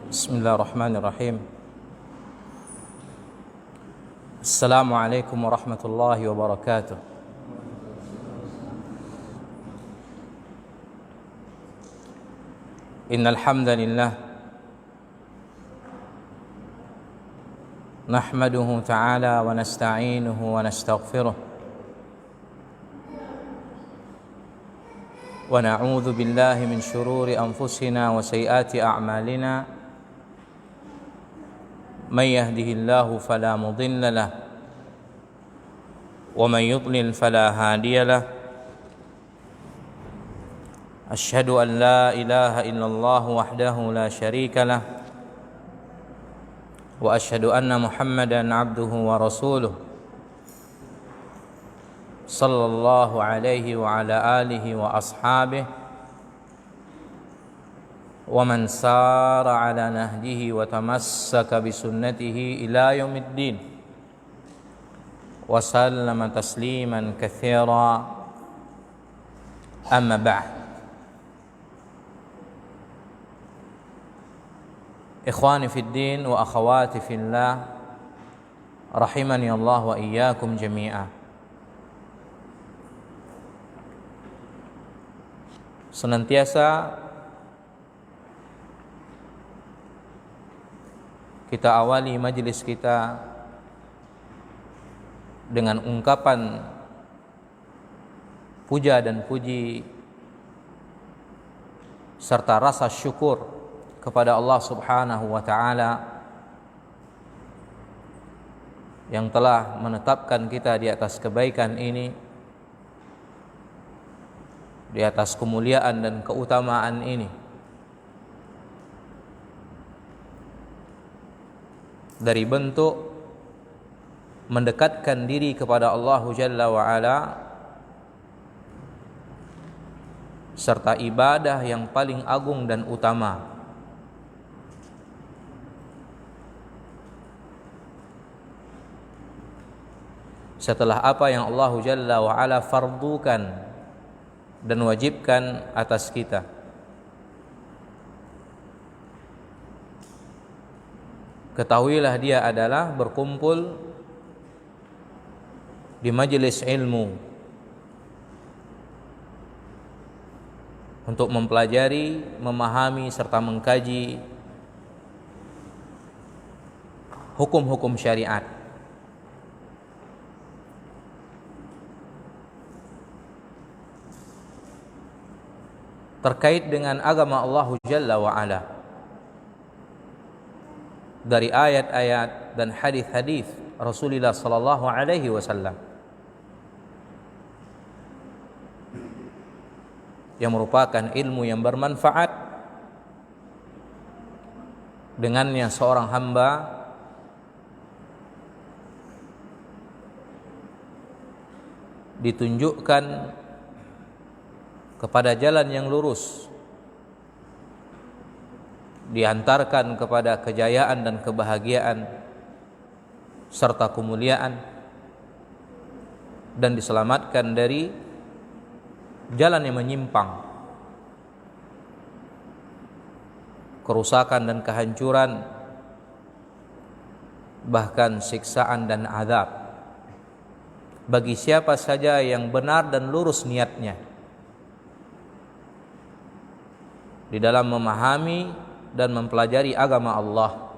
بسم الله الرحمن الرحيم. السلام عليكم ورحمة الله وبركاته. إن الحمد لله نحمده تعالى ونستعينه ونستغفره ونعوذ بالله من شرور أنفسنا وسيئات أعمالنا. من يهده الله فلا مضل له ومن يضلل فلا هادي له. أشهد أن لا إله إلا الله وحده لا شريك له وأشهد أن محمدا عبده ورسوله صلى الله عليه وعلى آله وأصحابه ومن سار على نهجه وتمسك بسنته إلى يوم الدين وسلم تسليما كثيرا. أما بعد، إخواني في الدين وأخواتي في الله رحمني الله وإياكم جميعا. Senantiasa kita awali majelis kita dengan ungkapan puja dan puji serta rasa syukur kepada Allah Subhanahu wa taala yang telah menetapkan kita di atas kebaikan ini, di atas kemuliaan dan keutamaan ini, dari bentuk mendekatkan diri kepada Allah Jalla wa Ala serta ibadah yang paling agung dan utama. Setelah apa yang Allah Jalla wa Ala fardukan dan wajibkan atas kita. Ketahuilah dia adalah berkumpul di majelis ilmu untuk mempelajari, memahami serta mengkaji hukum-hukum syariat. Terkait dengan agama Allah Jalla wa Ala, dari ayat-ayat dan hadis-hadis Rasulullah sallallahu alaihi wasallam yang merupakan ilmu yang bermanfaat. Dengannya seorang hamba ditunjukkan kepada jalan yang lurus, diantarkan kepada kejayaan dan kebahagiaan serta kemuliaan, dan diselamatkan dari jalan yang menyimpang, kerusakan dan kehancuran, bahkan siksaan dan azab bagi siapa saja yang benar dan lurus niatnya di dalam memahami dan mempelajari agama Allah,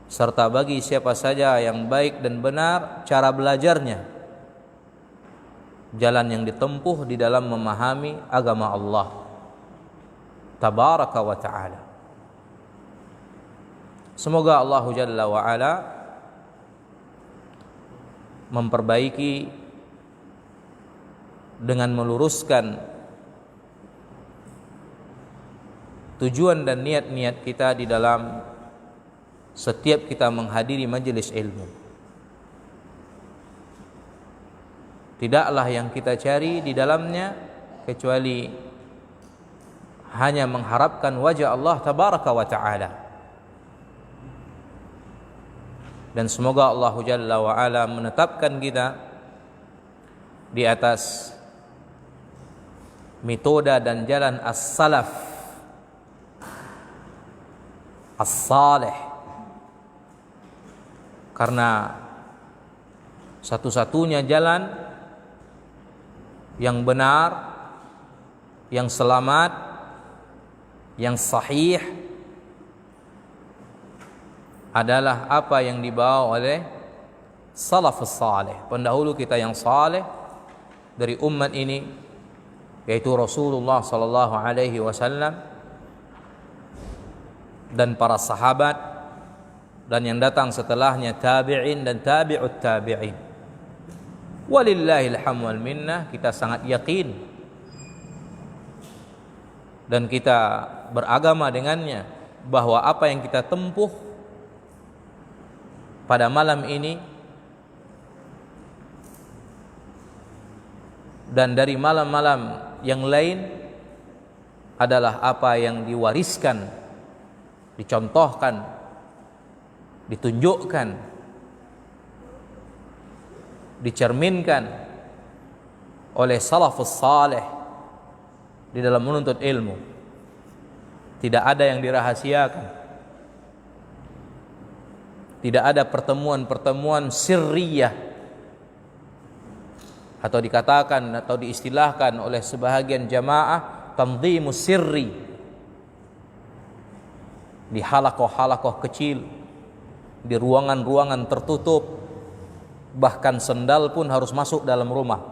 serta bagi siapa saja yang baik dan benar cara belajarnya, jalan yang ditempuh di dalam memahami agama Allah tabaraka wa ta'ala. Semoga Allah Jalla wa Ala memperbaiki dengan meluruskan tujuan dan niat-niat kita di dalam setiap kita menghadiri majelis ilmu. Tidaklah yang kita cari di dalamnya kecuali hanya mengharapkan wajah Allah tabaraka wa ta'ala. Dan semoga Allah Jalla wa Ala menetapkan kita di atas metode dan jalan as-salaf as-salih. Karena satu-satunya jalan yang benar, yang selamat, yang sahih adalah apa yang dibawa oleh salafus salih, pendahulu kita yang saleh dari umat ini, yaitu Rasulullah sallallahu alaihi wasallam dan para sahabat, dan yang datang setelahnya tabi'in dan tabi'ut tabi'in. Walillahil hamdu wal minnah, kita sangat yakin dan kita beragama dengannya bahwa apa yang kita tempuh pada malam ini dan dari malam-malam yang lain adalah apa yang diwariskan, dicontohkan, ditunjukkan, dicerminkan oleh salafus salih di dalam menuntut ilmu. Tidak ada yang dirahasiakan. Tidak ada pertemuan-pertemuan sirriyah, atau dikatakan atau diistilahkan oleh sebahagian jamaah tanzimus sirri, di halakoh-halakoh kecil, di ruangan-ruangan tertutup, bahkan sendal pun harus masuk dalam rumah.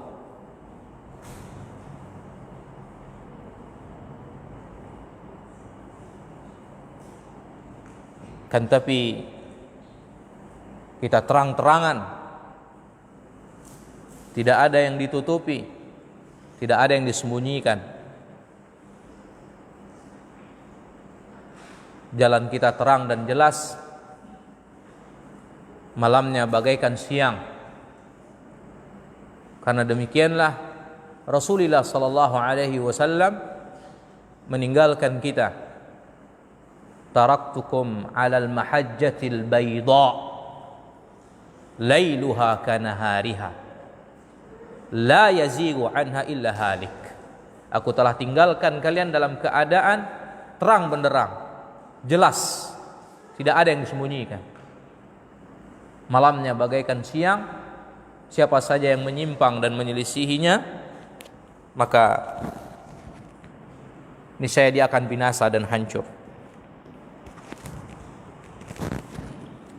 Kan tapi kita terang-terangan, tidak ada yang ditutupi, tidak ada yang disembunyikan. Jalan kita terang dan jelas, malamnya bagaikan siang. Karena demikianlah Rasulullah sallallahu alaihi wasallam meninggalkan kita. Taraktukum 'alal mahajjatil bayda lailuha kanahariha la yazigu anha illa halik. Aku telah tinggalkan kalian dalam keadaan terang benderang, jelas, tidak ada yang disembunyikan. Malamnya bagaikan siang, siapa saja yang menyimpang dan menyelisihinya, maka niscaya dia akan binasa dan hancur.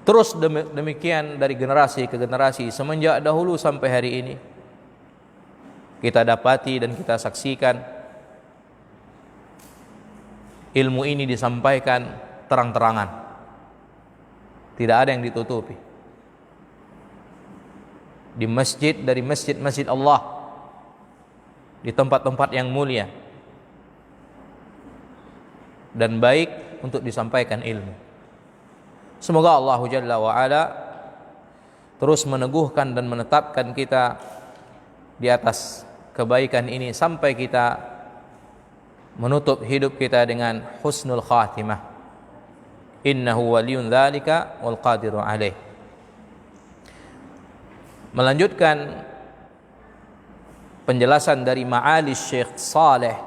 Terus demikian dari generasi ke generasi, semenjak dahulu sampai hari ini, kita dapati dan kita saksikan ilmu ini disampaikan terang-terangan, tidak ada yang ditutupi. Di masjid, dari masjid-masjid Allah, di tempat-tempat yang mulia dan baik untuk disampaikan ilmu. Semoga Allah Jalla wa'ala terus meneguhkan dan menetapkan kita di atas kebaikan ini sampai kita menutup hidup kita dengan husnul khatimah. Innahu waliyun dzalika wal qadiru alaih. Melanjutkan penjelasan dari ma'ali Syekh Saleh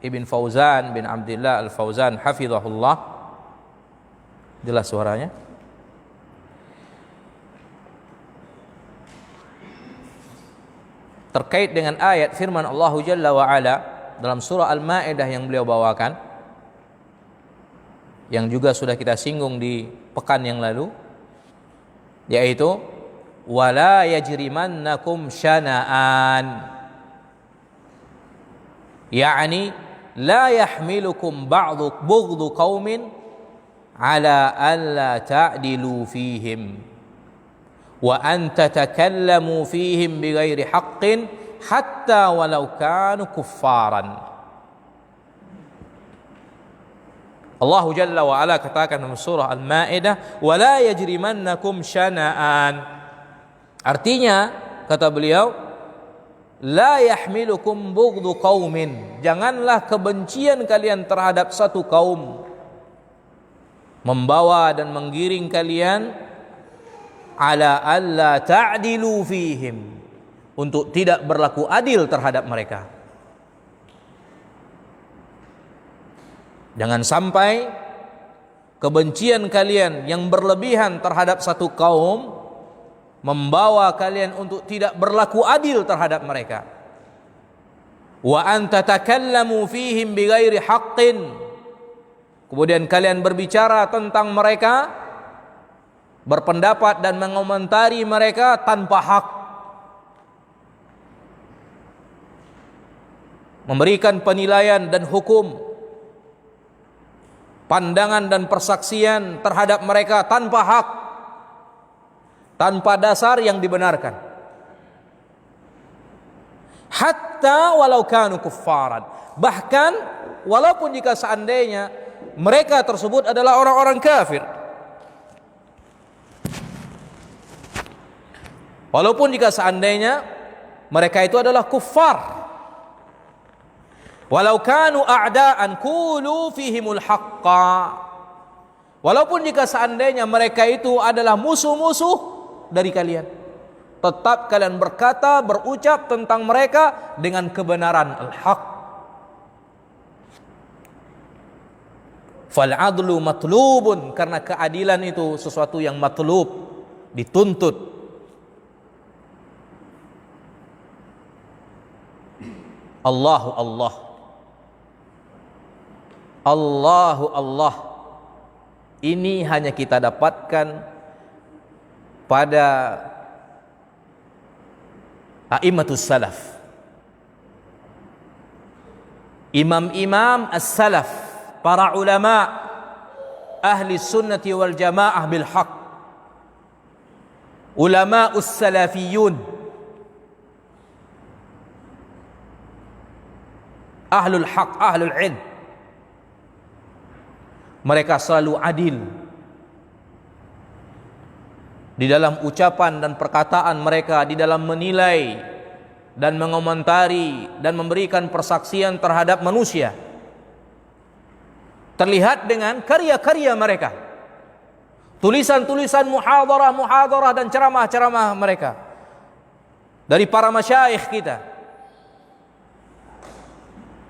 Ibn Fauzan bin Abdullah Al-Fauzan hafizahullah. Jelas suaranya? Terkait dengan ayat firman Allah Jalla wa Ala dalam surah Al-Maidah yang beliau bawakan, yang juga sudah kita singgung di pekan yang lalu, yaitu wala yajrimannakum syana'an, yakni la yahmilukum bughdhu qaumin ala alla ta'dilu fihim wa an tatakallamu fihim bighairi haqqin hatta walau kanu kuffaran. Allah Jalla wa Ala katakan dalam surah Al-Maidah, wa la yajrimannakum syana'an. Artinya, kata beliau, la yahmilukum bughdhu qaumin, janganlah kebencian kalian terhadap satu kaum membawa dan menggiring kalian ala alla ta'dilu fihim, untuk tidak berlaku adil terhadap mereka. Jangan sampai kebencian kalian yang berlebihan terhadap satu kaum membawa kalian untuk tidak berlaku adil terhadap mereka. Wa an tatakallamu fihim bighairi haqqin. Kemudian kalian berbicara tentang mereka, berpendapat dan mengomentari mereka tanpa hak. Memberikan penilaian dan hukum, pandangan dan persaksian terhadap mereka tanpa hak, tanpa dasar yang dibenarkan. Hatta walau kanu kuffaran, bahkan walaupun jika seandainya mereka tersebut adalah orang-orang kafir, walaupun jika seandainya mereka itu adalah kuffar, walau kanu a'da'an qulu fihimul haqqa, walaupun jika seandainya mereka itu adalah musuh-musuh dari kalian, tetap kalian berkata, berucap tentang mereka dengan kebenaran al-haq. Fal adlu matlubun, karena keadilan itu sesuatu yang matlub, dituntut. Allahu Allah, Allahu Allah, ini hanya kita dapatkan pada a'immatus salaf, imam-imam as-salaf, para ulama ahli sunnati wal jamaah bil haq, ulama us-salafiyun, ahlul haq, ahlul ilm. Mereka selalu adil di dalam ucapan dan perkataan mereka, di dalam menilai dan mengomentari dan memberikan persaksian terhadap manusia. Terlihat dengan karya-karya mereka, tulisan-tulisan muhadarah dan ceramah-ceramah mereka dari para masyayikh kita.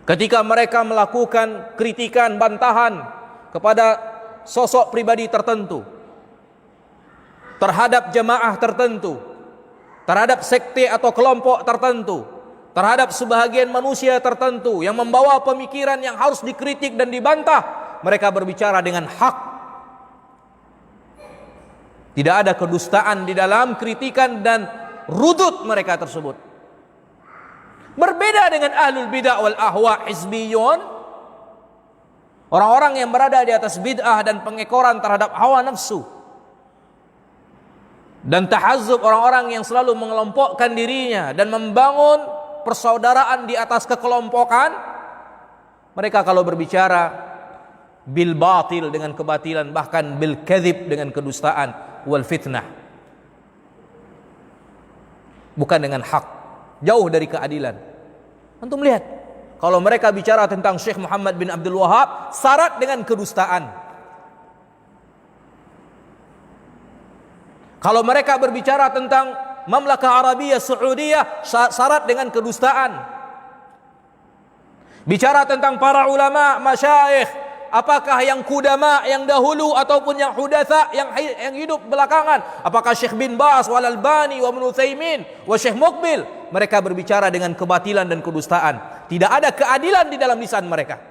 Ketika mereka melakukan kritikan, bantahan kepada sosok pribadi tertentu, terhadap jemaah tertentu, terhadap sekte atau kelompok tertentu, terhadap sebahagian manusia tertentu yang membawa pemikiran yang harus dikritik dan dibantah, mereka berbicara dengan hak. Tidak ada kedustaan di dalam kritikan dan rudud mereka tersebut. Berbeda dengan ahlul bid'ah wal ahwa, hizbiyun, orang-orang yang berada di atas bid'ah dan pengekoran terhadap hawa nafsu, dan tahazzub, orang-orang yang selalu mengelompokkan dirinya dan membangun persaudaraan di atas kekelompokan. Mereka kalau berbicara bil batil, dengan kebatilan, bahkan bil kadzib, dengan kedustaan, wal fitnah, bukan dengan hak, jauh dari keadilan. Antum lihat, kalau mereka bicara tentang Syekh Muhammad bin Abdul Wahab, syarat dengan kedustaan. Kalau mereka berbicara tentang Mamlakah Arabiyah Saudiyah, syarat dengan kedustaan. Bicara tentang para ulama, masyayikh, apakah yang kudama, yang dahulu, ataupun yang hudatsa, yang hidup belakangan, apakah Syekh bin Baz, wal Albani, wa Ibnu Utsaimin, wa Syekh Muqbil, mereka berbicara dengan kebatilan dan kedustaan. Tidak ada keadilan di dalam lisan mereka.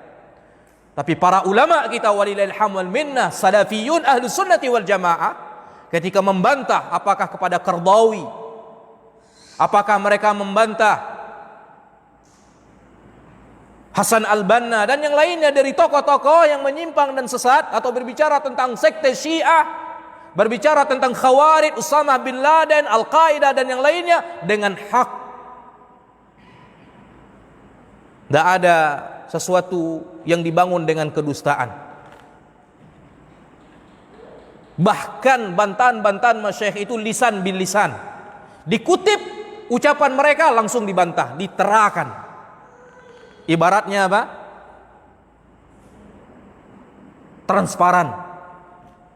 Tapi para ulama kita, walillahil hamd wal minnah, salafiyun ahlus sunnati wal jamaah, ketika membantah, apakah kepada Qardawi, apakah mereka membantah Hasan al-Banna dan yang lainnya dari tokoh-tokoh yang menyimpang dan sesat, atau berbicara tentang sekte Syiah, berbicara tentang Khawarij, Usamah bin Laden, Al-Qaeda dan yang lainnya, dengan hak. Tidak ada sesuatu yang dibangun dengan kedustaan. Bahkan bantahan-bantahan masyayikh itu lisan bil lisan, dikutip ucapan mereka langsung dibantah, diterakan. Ibaratnya apa? Transparan,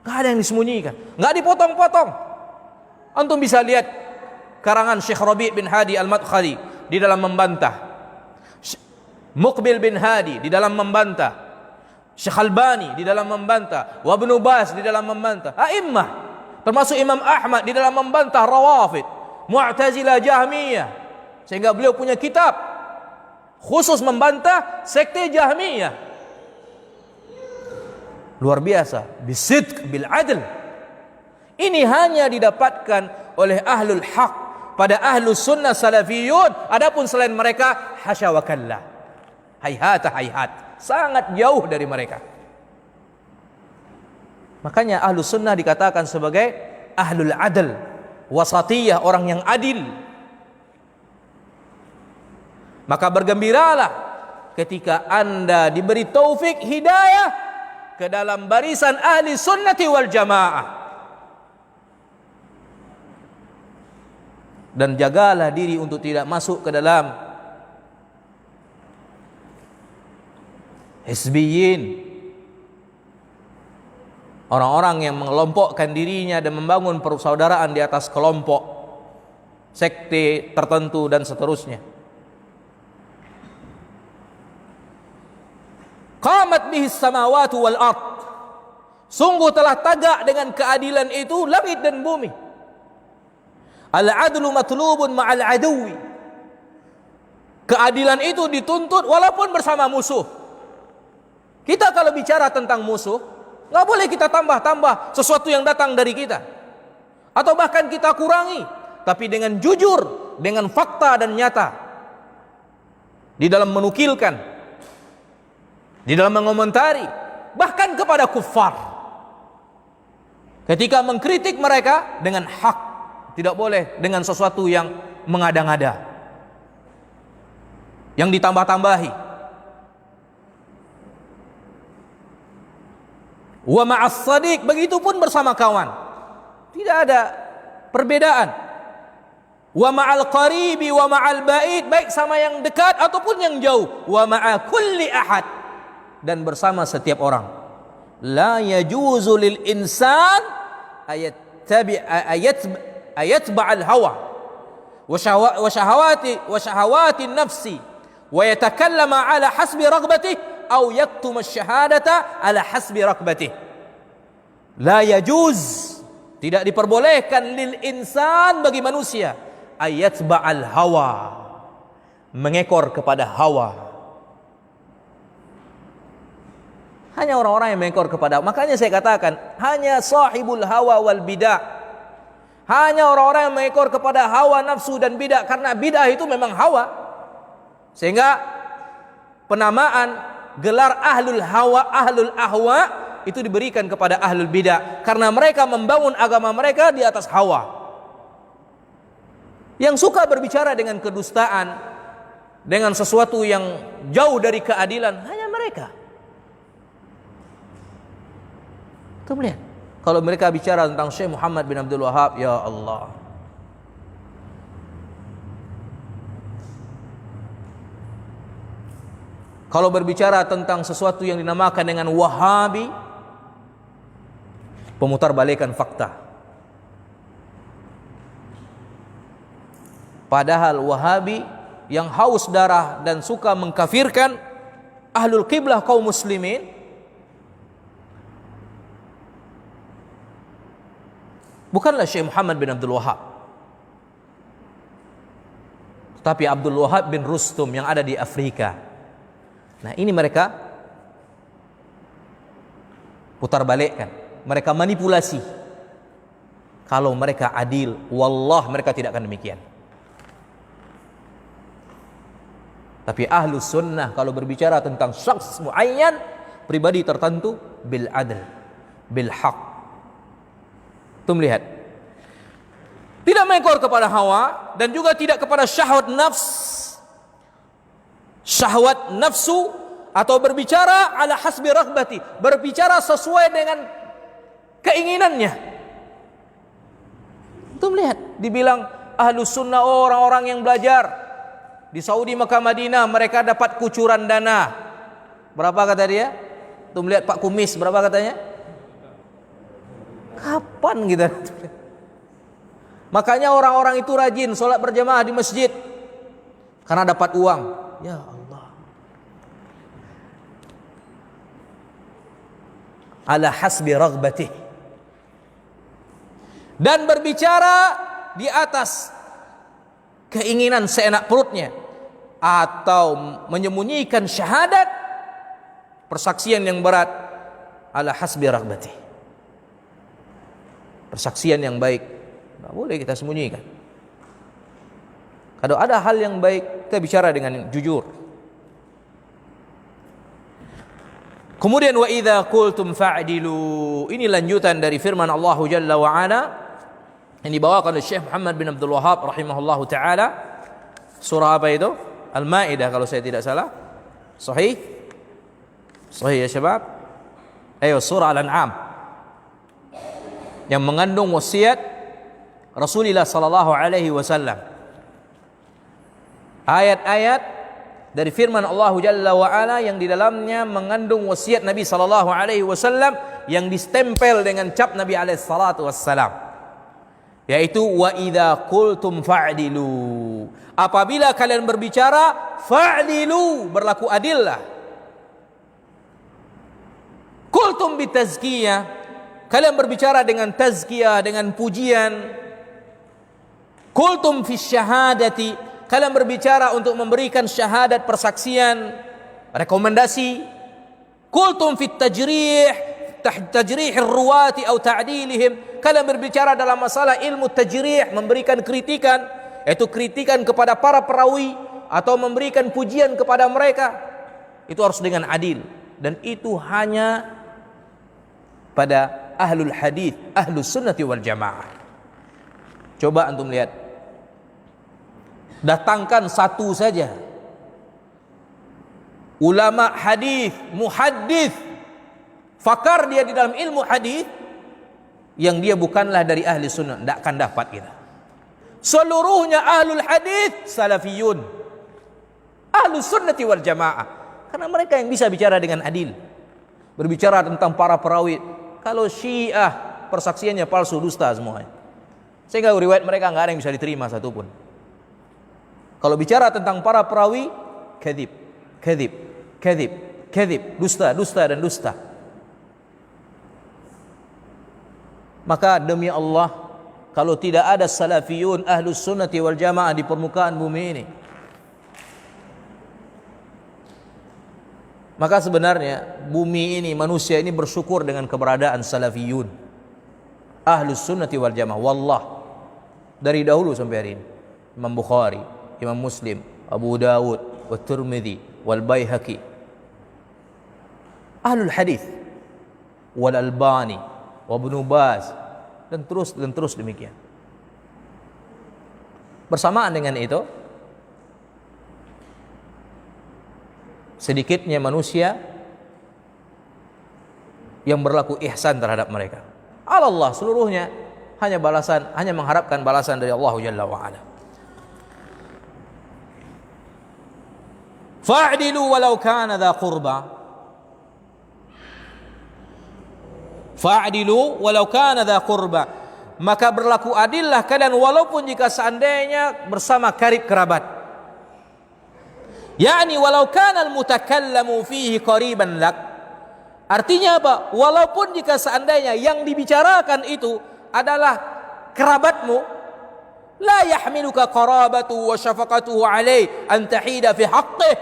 gak ada yang disembunyikan, gak dipotong-potong. Antum bisa lihat karangan Syekh Rabi' bin Hadi al-Madkhali di dalam membantah, Muqbil bin Hadi di dalam membantah, Syekh Albani di dalam membantah, wa Ibnu Baz di dalam membantah, a'immah termasuk Imam Ahmad di dalam membantah Rawafid, Mu'tazilah, Jahmiyah, sehingga beliau punya kitab khusus membantah sekte Jahmiyah. Luar biasa, bisidq bil adl. Ini hanya didapatkan oleh ahlul haq pada ahlus sunnah salafiyun. Adapun selain mereka, hasya wa kallah, hayhat hayhat, sangat jauh dari mereka. Makanya ahlus sunnah dikatakan sebagai ahlul adl, wasatiyah, orang yang adil. Maka bergembiralah ketika Anda diberi taufik hidayah ke dalam barisan ahli sunnati wal jamaah. Dan jagalah diri untuk tidak masuk ke dalam hizbiyin, orang-orang yang mengelompokkan dirinya dan membangun persaudaraan di atas kelompok, sekte tertentu dan seterusnya. Qamat bihi samawati wal ard, sungguh telah tagak dengan keadilan itu langit dan bumi. Al-adlu matlubun ma'al aduwi, keadilan itu dituntut walaupun bersama musuh. Kita kalau bicara tentang musuh, nggak boleh kita tambah-tambah sesuatu yang datang dari kita, atau bahkan kita kurangi, tapi dengan jujur, dengan fakta dan nyata, di dalam menukilkan, di dalam mengomentari, bahkan kepada kuffar. Ketika mengkritik mereka dengan hak, tidak boleh dengan sesuatu yang mengada-ngada, yang ditambah-tambahi. Wa ma'as sadiq, begitu pun bersama kawan, tidak ada perbedaan. Wa ma'al qaribi wa ma'al ba'id, baik sama yang dekat ataupun yang jauh. Wa ma'a kulli ahad, dan bersama setiap orang. La yajuzu lil insan ayatba'al hawa wa syahawati nafsi wa yatakallama ala hasbi raghbatih aw yaktuma asyhadata ala hasbi raghbatih. La yajuz, tidak diperbolehkan, lil insan, bagi manusia, ayatba'al hawa, mengekor kepada hawa. Hanya orang-orang yang mengekor kepada, makanya saya katakan hanya sahibul hawa wal bidah, hanya orang-orang yang mengekor kepada hawa nafsu dan bidah, karena bidah itu memang hawa, sehingga penamaan gelar ahlul hawa, ahlul ahwa itu diberikan kepada ahlul bidah, karena mereka membangun agama mereka di atas hawa. Yang suka berbicara dengan kedustaan, dengan sesuatu yang jauh dari keadilan, hanya mereka. Tuh lihat, kalau mereka bicara tentang Syekh Muhammad bin Abdul Wahab, ya Allah, kalau berbicara tentang sesuatu yang dinamakan dengan Wahabi, pemutarbalikkan fakta. Padahal Wahabi yang haus darah dan suka mengkafirkan ahlul qiblah kaum muslimin, bukanlah Syekh Muhammad bin Abdul Wahab, tapi Abdul Wahab bin Rustum yang ada di Afrika. Nah, ini mereka putar balikkan, mereka manipulasi. Kalau mereka adil, wallah mereka tidak akan demikian. Tapi ahlu sunnah kalau berbicara tentang syakhs muayyan, pribadi tertentu, bil adl, bil haq. Tuh melihat, tidak mengekor kepada hawa dan juga tidak kepada syahwat nafsu, atau berbicara ala hasbi raghbati, berbicara sesuai dengan keinginannya. Tuh melihat, dibilang ahlus sunnah, orang-orang yang belajar di Saudi, Mekah, Madinah, mereka dapat kucuran dana. Berapa kata dia? Tuh melihat Pak Kumis, berapa katanya? Kapan kita? Makanya orang-orang itu rajin sholat berjamaah di masjid karena dapat uang. Ya Allah. ala hasbi raghbatih, dan berbicara di atas keinginan seenak perutnya, atau menyembunyikan syahadat, persaksian yang berat, ala hasbi raghbatih, persaksian yang baik, tidak boleh kita sembunyikan. Kalau ada hal yang baik, kita bicara dengan jujur. Kemudian wa idza qultum fa'dilu, ini lanjutan dari firman Allah Jalla wa Ala yang dibawakan oleh Syekh Muhammad bin Abdul Wahhab rahimahullahu taala. Surah apa itu? Al-Maidah kalau saya tidak salah. Sahih? Sahih ya syabab? Ayo, surah Al-An'am yang mengandung wasiat Rasulullah sallallahu alaihi wasallam. Ayat-ayat dari firman Allah Jalla wa Ala yang di dalamnya mengandung wasiat Nabi sallallahu alaihi wasallam yang distempel dengan cap Nabi alaihi salatu wassalam, yaitu wa idza qultum fa'dilu, apabila kalian berbicara fa'dilu, berlaku adillah. Qultum bitazkiyah, kalian berbicara dengan tazkiyah, dengan pujian. Qultum fi syahadati, kalian berbicara untuk memberikan syahadat, persaksian, rekomendasi. Qultum fit tajrih, tajrih ar-ruwati atau ta'dilihim, kalian berbicara dalam masalah ilmu tajrih, memberikan kritikan, yaitu kritikan kepada para perawi atau memberikan pujian kepada mereka. Itu harus dengan adil, dan itu hanya pada ahlul hadis, ahlus sunnati wal jamaah. Coba antum lihat, datangkan satu saja ulama hadis, muhaddis, fakar dia di dalam ilmu hadis, yang dia bukanlah dari ahli sunnah, tidak akan dapat kita. Seluruhnya ahlul hadis salafiyun, ahlus sunnati wal jamaah, karena mereka yang bisa bicara dengan adil, berbicara tentang para perawi. Kalau Syiah persaksiannya palsu, dusta semuanya, sehingga riwayat mereka nggak ada yang bisa diterima satupun. Kalau bicara tentang para perawi, kadzib, kadzib, kadzib, kadzib, dusta, dusta dan dusta. Maka demi Allah, kalau tidak ada salafiyun ahlus sunnati wal jamaah di permukaan bumi ini, maka sebenarnya bumi ini, manusia ini bersyukur dengan keberadaan salafiyun ahlus sunnati wal jamaah. Wallah, dari dahulu sampai hari ini, Imam Bukhari, Imam Muslim, Abu Dawud, wa Tirmidzi, wal Baihaqi, ahlul hadis, wal Albani, wa Ibnu Baz, dan terus demikian. Bersamaan dengan itu, sedikitnya manusia yang berlaku ihsan terhadap mereka. Allah seluruhnya hanya mengharapkan balasan dari Allah Jalla wa Ala. Fa'dilu walau kana dha qurba, fa'dilu walau kana dha qurba, maka berlaku adillah kalian walaupun jika seandainya bersama karib kerabat. Yani walau kana al-mutakallamu fihi qariban lak, artinya apa? Walaupun jika seandainya yang dibicarakan itu adalah kerabatmu, la yahmiluka qarabatu wa syafaqatuhu alaih an tahida fi haqqih,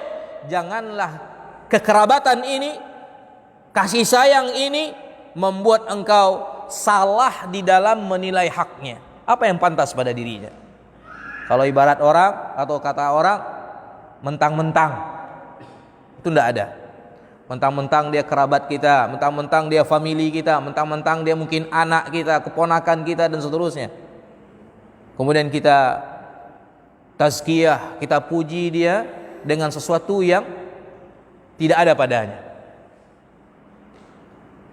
janganlah kekerabatan ini, kasih sayang ini membuat engkau salah di dalam menilai haknya, apa yang pantas pada dirinya. Kalau ibarat orang atau kata orang, mentang-mentang, itu tidak ada. Mentang-mentang dia kerabat kita, mentang-mentang dia family kita, mentang-mentang dia mungkin anak kita, keponakan kita, dan seterusnya. Kemudian kita tazkiyah, kita puji dia dengan sesuatu yang tidak ada padanya.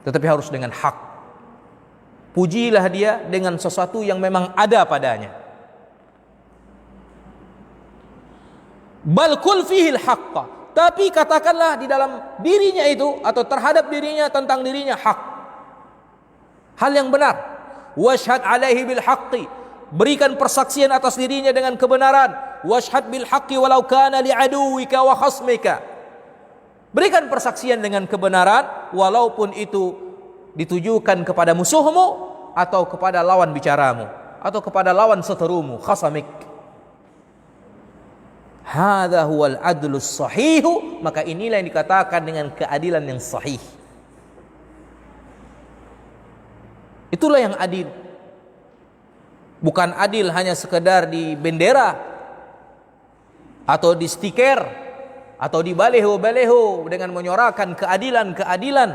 Tetapi harus dengan hak. Pujilah dia dengan sesuatu yang memang ada padanya. Bal kul fihil haqqa, tapi katakanlah di dalam dirinya itu atau terhadap dirinya, tentang dirinya hak, hal yang benar. Washhad alaihi bil haqqi, berikan persaksian atas dirinya dengan kebenaran. Washhad bil haqqi walau kana li aduwika wa khasmika, berikan persaksian dengan kebenaran walaupun itu ditujukan kepada musuhmu atau kepada lawan bicaramu atau kepada lawan seterumu, khasamik. Hadza huwal adlus sahihu, maka inilah yang dikatakan dengan keadilan yang sahih. Itulah yang adil. Bukan adil hanya sekedar di bendera atau di stiker atau di baleho-baleho dengan menyorakan keadilan-keadilan,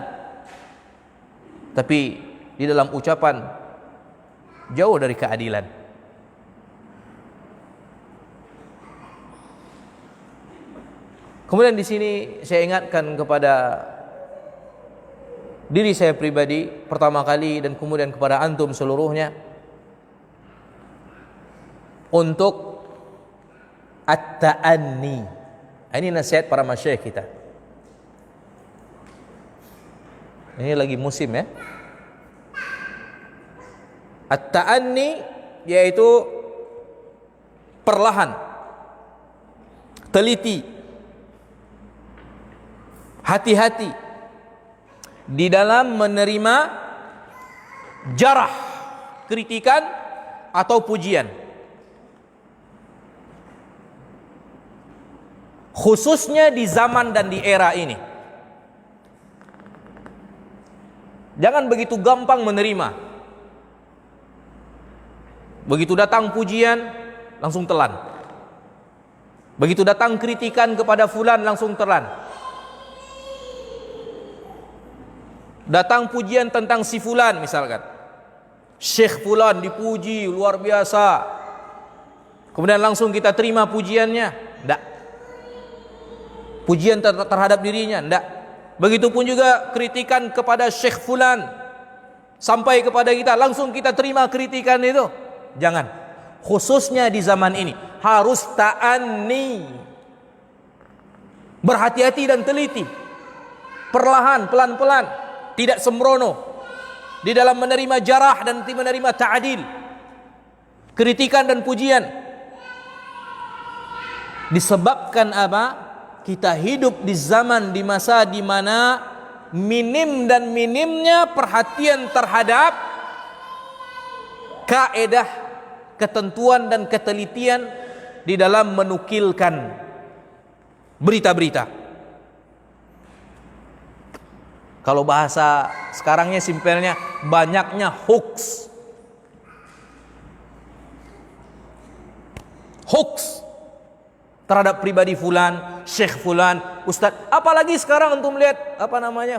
tapi di dalam ucapan jauh dari keadilan. Kemudian di sini saya ingatkan kepada diri saya pribadi pertama kali dan kemudian kepada antum seluruhnya untuk at-ta'anni. Ini nasihat para masyayikh kita. Ini lagi musim ya. At-ta'anni yaitu perlahan, teliti, hati-hati di dalam menerima jarah, kritikan atau pujian, khususnya di zaman dan di era ini. Jangan begitu gampang menerima. Begitu datang pujian langsung telan. Begitu datang kritikan kepada fulan langsung telan. Datang pujian tentang si fulan misalkan, Syekh fulan dipuji luar biasa, kemudian langsung kita terima pujiannya? Enggak. Pujian terhadap dirinya? Enggak. Begitupun juga kritikan kepada Syekh fulan sampai kepada kita, langsung kita terima kritikan itu? Jangan. Khususnya di zaman ini harus ta'anni, berhati-hati dan teliti, perlahan, pelan-pelan, tidak sembrono di dalam menerima jarah dan menerima ta'adil, kritikan dan pujian. Disebabkan apa? Kita hidup di zaman, di masa di mana minim dan minimnya perhatian terhadap kaedah, ketentuan dan ketelitian di dalam menukilkan berita-berita. Kalau bahasa sekarangnya simpelnya, banyaknya hoax. Hoax terhadap pribadi fulan, syekh fulan, ustaz. Apalagi sekarang untuk melihat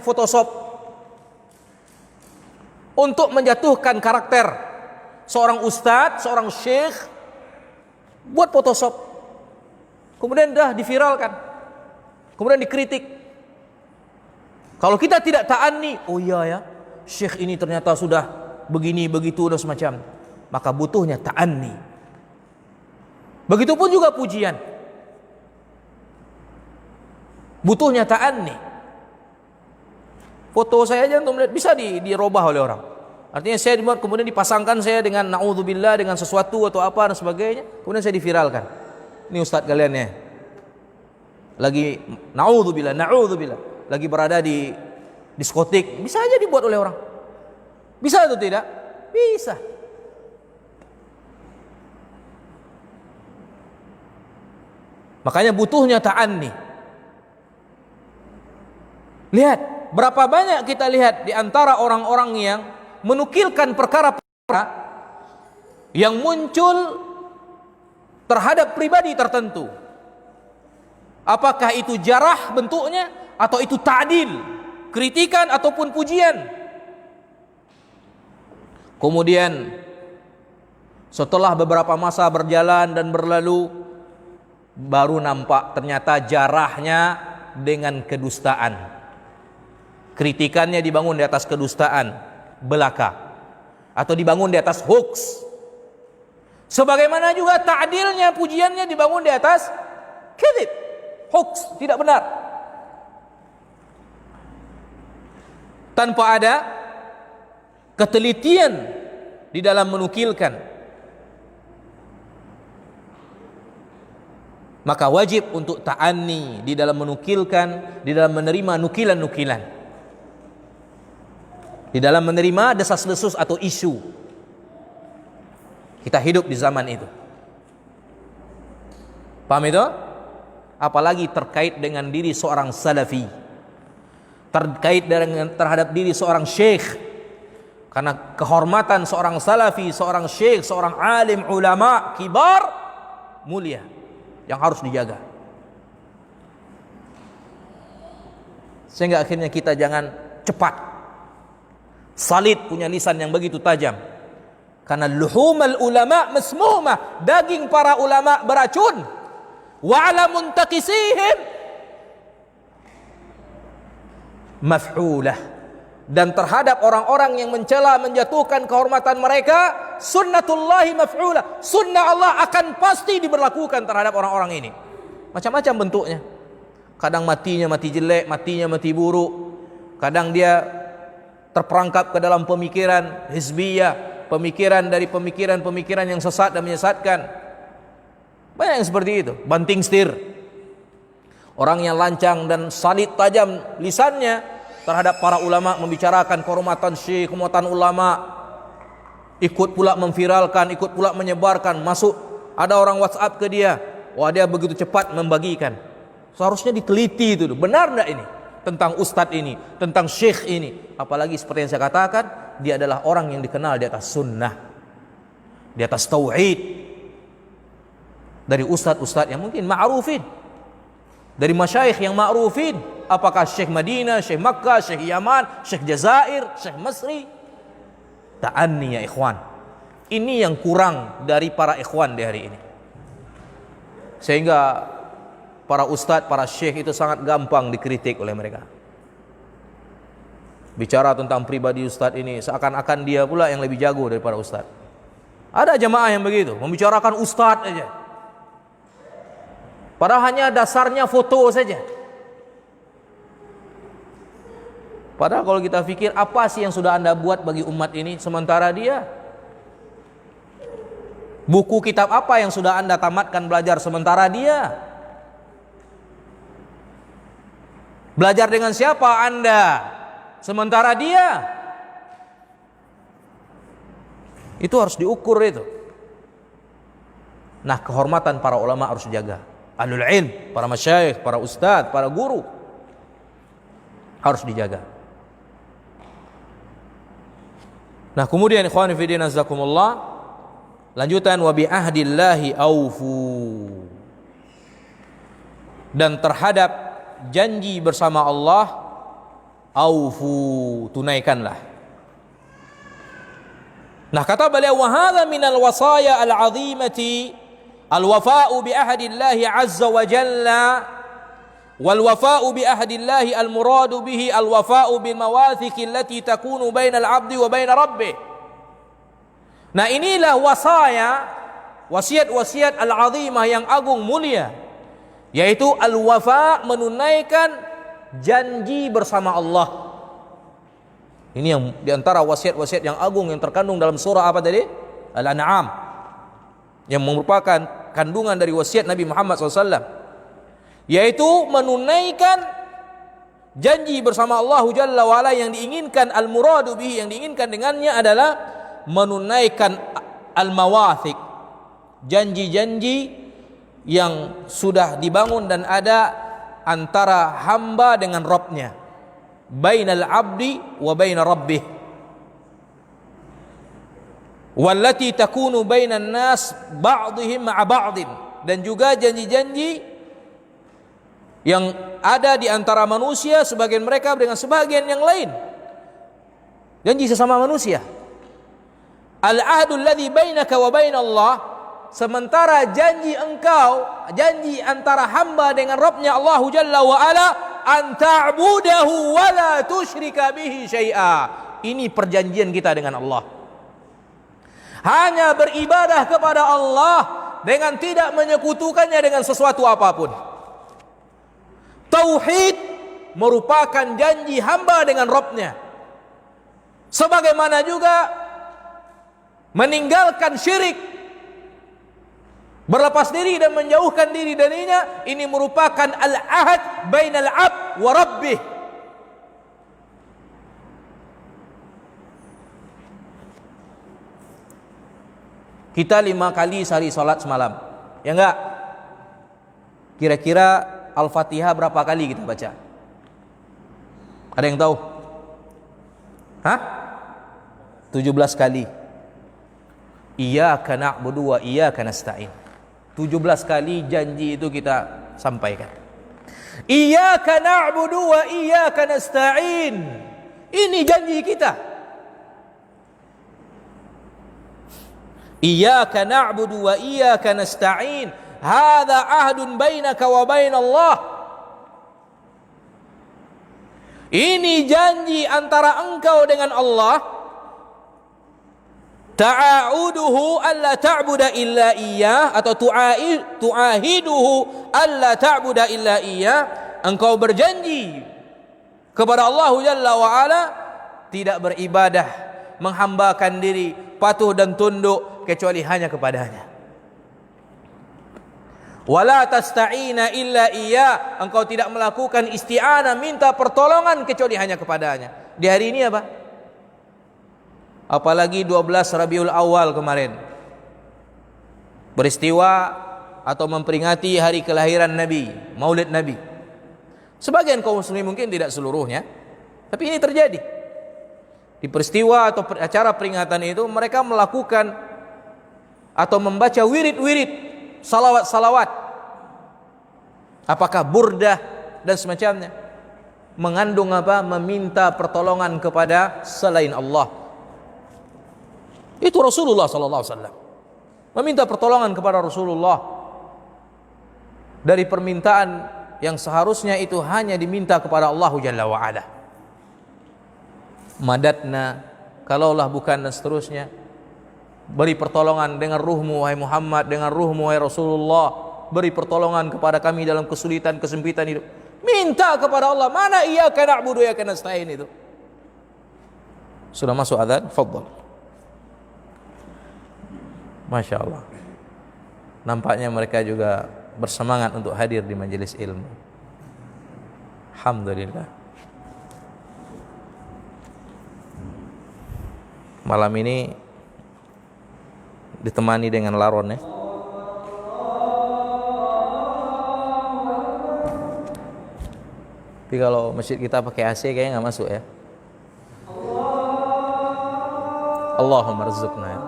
Photoshop untuk menjatuhkan karakter seorang ustaz, seorang syekh, buat Photoshop. Kemudian dah diviralkan. Kemudian dikritik. Kalau kita tidak ta'anni, oh iya ya, syekh ini ternyata sudah begini, begitu dan semacam, maka butuhnya ta'anni. Begitupun juga pujian, butuhnya ta'anni. Foto saya aja untuk melihat bisa dirubah oleh orang. Artinya saya dibuat kemudian dipasangkan saya dengan na'udzubillah, dengan sesuatu atau apa dan sebagainya, kemudian saya diviralkan. Ini ustaz kalian ya, lagi na'udzubillah, lagi berada di diskotik, bisa aja dibuat oleh orang. Bisa atau tidak? Bisa. Makanya butuhnya ta'anni. Lihat, berapa banyak kita lihat di antara orang-orang yang menukilkan perkara-perkara yang muncul terhadap pribadi tertentu. Apakah itu jarah bentuknya atau itu ta'dil, kritikan ataupun pujian. Kemudian setelah beberapa masa berjalan dan berlalu, baru nampak ternyata jarahnya dengan kedustaan. Kritikannya dibangun di atas kedustaan belaka atau dibangun di atas hoax. Sebagaimana juga ta'dilnya, pujiannya dibangun di atas kadzib, hoax, tidak benar. Tanpa ada ketelitian di dalam menukilkan, maka wajib untuk ta'anni di dalam menukilkan, di dalam menerima nukilan-nukilan. di dalam menerima desas-desus atau isu. Kita hidup di zaman itu. Paham itu? Apalagi terkait dengan diri seorang salafi, terkait dengan terhadap diri seorang syekh. Karena kehormatan seorang salafi, seorang syekh, seorang alim, ulama, kibar, mulia, yang harus dijaga. Sehingga akhirnya kita jangan cepat salid punya lisan yang begitu tajam. Karena luhumal ulama masmumah, daging para ulama beracun. Wa ala muntakisihim maf'ulah, dan terhadap orang-orang yang mencela, menjatuhkan kehormatan mereka, sunnatullahi maf'ulah, sunnah Allah akan pasti diberlakukan terhadap orang-orang ini. Macam-macam bentuknya. Kadang matinya mati jelek, matinya mati buruk. Kadang dia terperangkap ke dalam pemikiran hizbiyah, pemikiran dari pemikiran-pemikiran yang sesat dan menyesatkan. Banyak yang seperti itu, banting setir. Orang yang lancang dan salid tajam lisannya terhadap para ulama, membicarakan kehormatan syekh, kehormatan ulama, ikut pula memviralkan, ikut pula menyebarkan. Masuk, ada orang WhatsApp ke dia, wah dia begitu cepat membagikan. Seharusnya diteliti itu, benar enggak ini tentang ustadz ini, tentang syekh ini. Apalagi seperti yang saya katakan, dia adalah orang yang dikenal di atas sunnah, di atas tauhid. Dari ustadz-ustadz yang mungkin ma'rufin, dari masyayikh yang ma'rufin, apakah Syekh Madinah, Syekh Makkah, Syekh Yaman, Syekh Jazair, Syekh Masri. Ta'anni ya ikhwan, ini yang kurang dari para ikhwan di hari ini. Sehingga para ustadz, para syekh itu sangat gampang dikritik oleh mereka. Bicara tentang pribadi ustadz ini seakan-akan dia pula yang lebih jago daripada ustadz. Ada jamaah yang begitu, membicarakan ustadz aja, padahal hanya dasarnya foto saja. Padahal kalau kita pikir, apa sih yang sudah Anda buat bagi umat ini sementara dia? Buku kitab apa yang sudah Anda tamatkan belajar sementara dia? Belajar dengan siapa Anda sementara dia? Itu harus diukur itu. Nah, kehormatan para ulama harus dijaga. Ahlul ilm, para masyayikh, para ustadz, para guru harus dijaga. Nah, kemudian ikhwani fi din azakumullah, lanjutan wa bi ahdillahi aufu, dan terhadap janji bersama Allah aufu, tunaikanlah. Nah, kata beliau, wa hadza minal wasaya al-'azimati al-wafa'u bi ahdillahi azza wa jalla, wal wafa'u bi ahdillahi al-muradu bihi al-wafa'u bil mawathiqi allati takunu bainal 'abdi wa bain rabbih. Nah, inilah wasaya, wasiat-wasiat al-'azimah yang agung mulia, yaitu al-wafa', menunaikan janji bersama Allah. Ini yang diantara wasiat-wasiat yang agung yang terkandung dalam surah apa tadi? Al-An'am, yang merupakan kandungan dari wasiat Nabi Muhammad SAW, yaitu menunaikan janji bersama Allah Jalla wa'ala. Yang diinginkan al-muradu bihi, yang diinginkan dengannya adalah menunaikan al-mawathiq, janji-janji yang sudah dibangun dan ada antara hamba dengan Rabbnya, bainal abdi wa baina rabbih, wallati takunu bainan nas ba'dihim ma'a ba'din, dan juga janji-janji yang ada di antara manusia, sebagian mereka dengan sebagian yang lain, janji sesama manusia. Al-ahdul ladzi bainaka wa bainallah, sementara janji engkau, janji antara hamba dengan Rabbnya Allah Jalla wa Ala, an ta'budahu wa la tusyrika bihi syai'a. Ini perjanjian kita dengan Allah, hanya beribadah kepada Allah dengan tidak menyekutukannya dengan sesuatu apapun. Tauhid merupakan janji hamba dengan Rabbnya, sebagaimana juga meninggalkan syirik, berlepas diri dan menjauhkan diri darinya, ini merupakan al-ahad bainal 'abd wa rabbih. Kita 5 kali sehari salat semalam. Ya enggak? Kira-kira Al-Fatihah berapa kali kita baca? Ada yang tahu? Hah? 17 kali. Iyyaka na'budu wa iyyaka nasta'in. 17 kali janji itu kita sampaikan. Iyyaka na'budu wa iyyaka nasta'in. Ini janji kita. Iyyaka na'budu wa iyyaka nasta'in. Hadza ahdun bainaka wa bainallah. Ini janji antara engkau dengan Allah. Ta'auduhu alla ta'buda illa iyyah, atau tu'ahiduhu alla ta'buda illa iyyah. Engkau berjanji kepada Allah Jalla wa Ala tidak beribadah, menghambakan diri, patuh dan tunduk kecuali hanya kepadanya. Wala tasta'ina illa iyyah. Engkau tidak melakukan isti'anah, minta pertolongan kecuali hanya kepadanya. Di hari ini apa? Apalagi 12 Rabiul Awal kemarin, peristiwa atau memperingati hari kelahiran Nabi, Maulid Nabi. Sebagian kaum muslimin mungkin tidak seluruhnya, tapi ini terjadi. Di peristiwa atau acara peringatan itu mereka melakukan atau membaca wirid-wirid, salawat-salawat. Apakah burdah dan semacamnya, mengandung apa? Meminta pertolongan kepada selain Allah. Itu Rasulullah sallallahu alaihi wasallam meminta pertolongan kepada Rasulullah dari permintaan yang seharusnya itu hanya diminta kepada Allah Jalla wa Ala. Madatna, kalaulah bukan, dan seterusnya. Beri pertolongan dengan ruhmu wahai Muhammad, dengan ruhmu wahai Rasulullah. Beri pertolongan kepada kami dalam kesulitan, kesempitan hidup. Minta kepada Allah. Mana iyyaka na'budu wa iyyaka nasta'in itu? Sudah masuk azan? Fadhal. Masya Allah. Nampaknya mereka juga bersemangat untuk hadir di majelis ilmu. Alhamdulillah. Malam ini ditemani dengan laron ya. Tapi kalau masjid kita pakai AC kayaknya nggak masuk ya. Allahumma rizqna ya.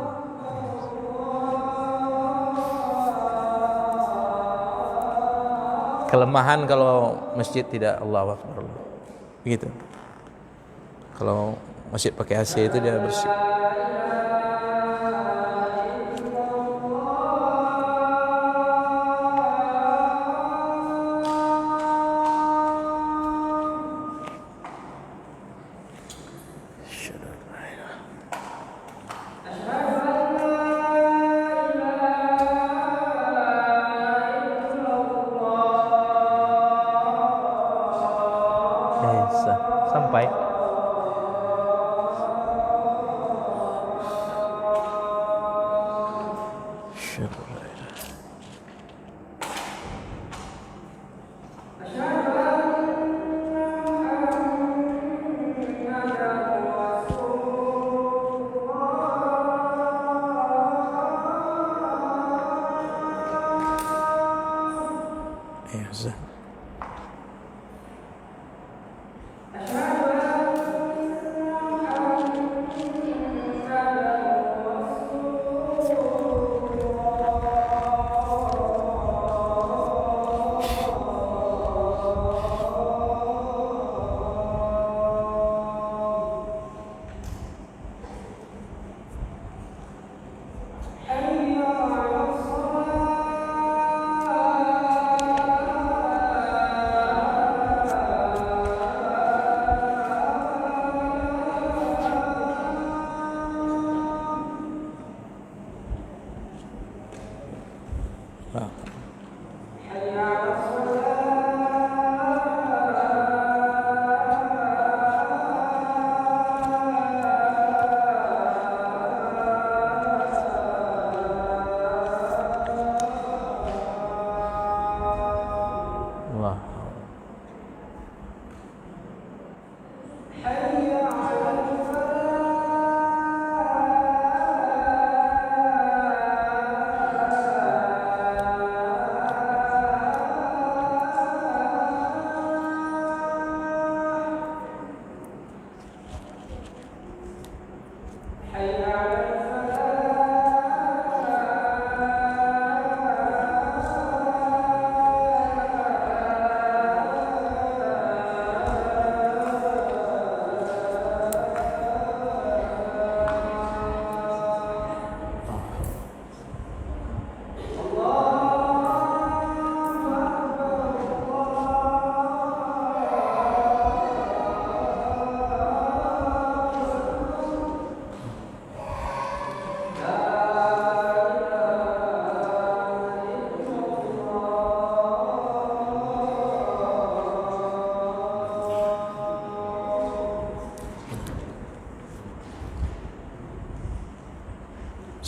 Kelemahan kalau masjid tidak Allahu Akbar. Begitu. Kalau masjid pakai AC itu dia bersih. Sampai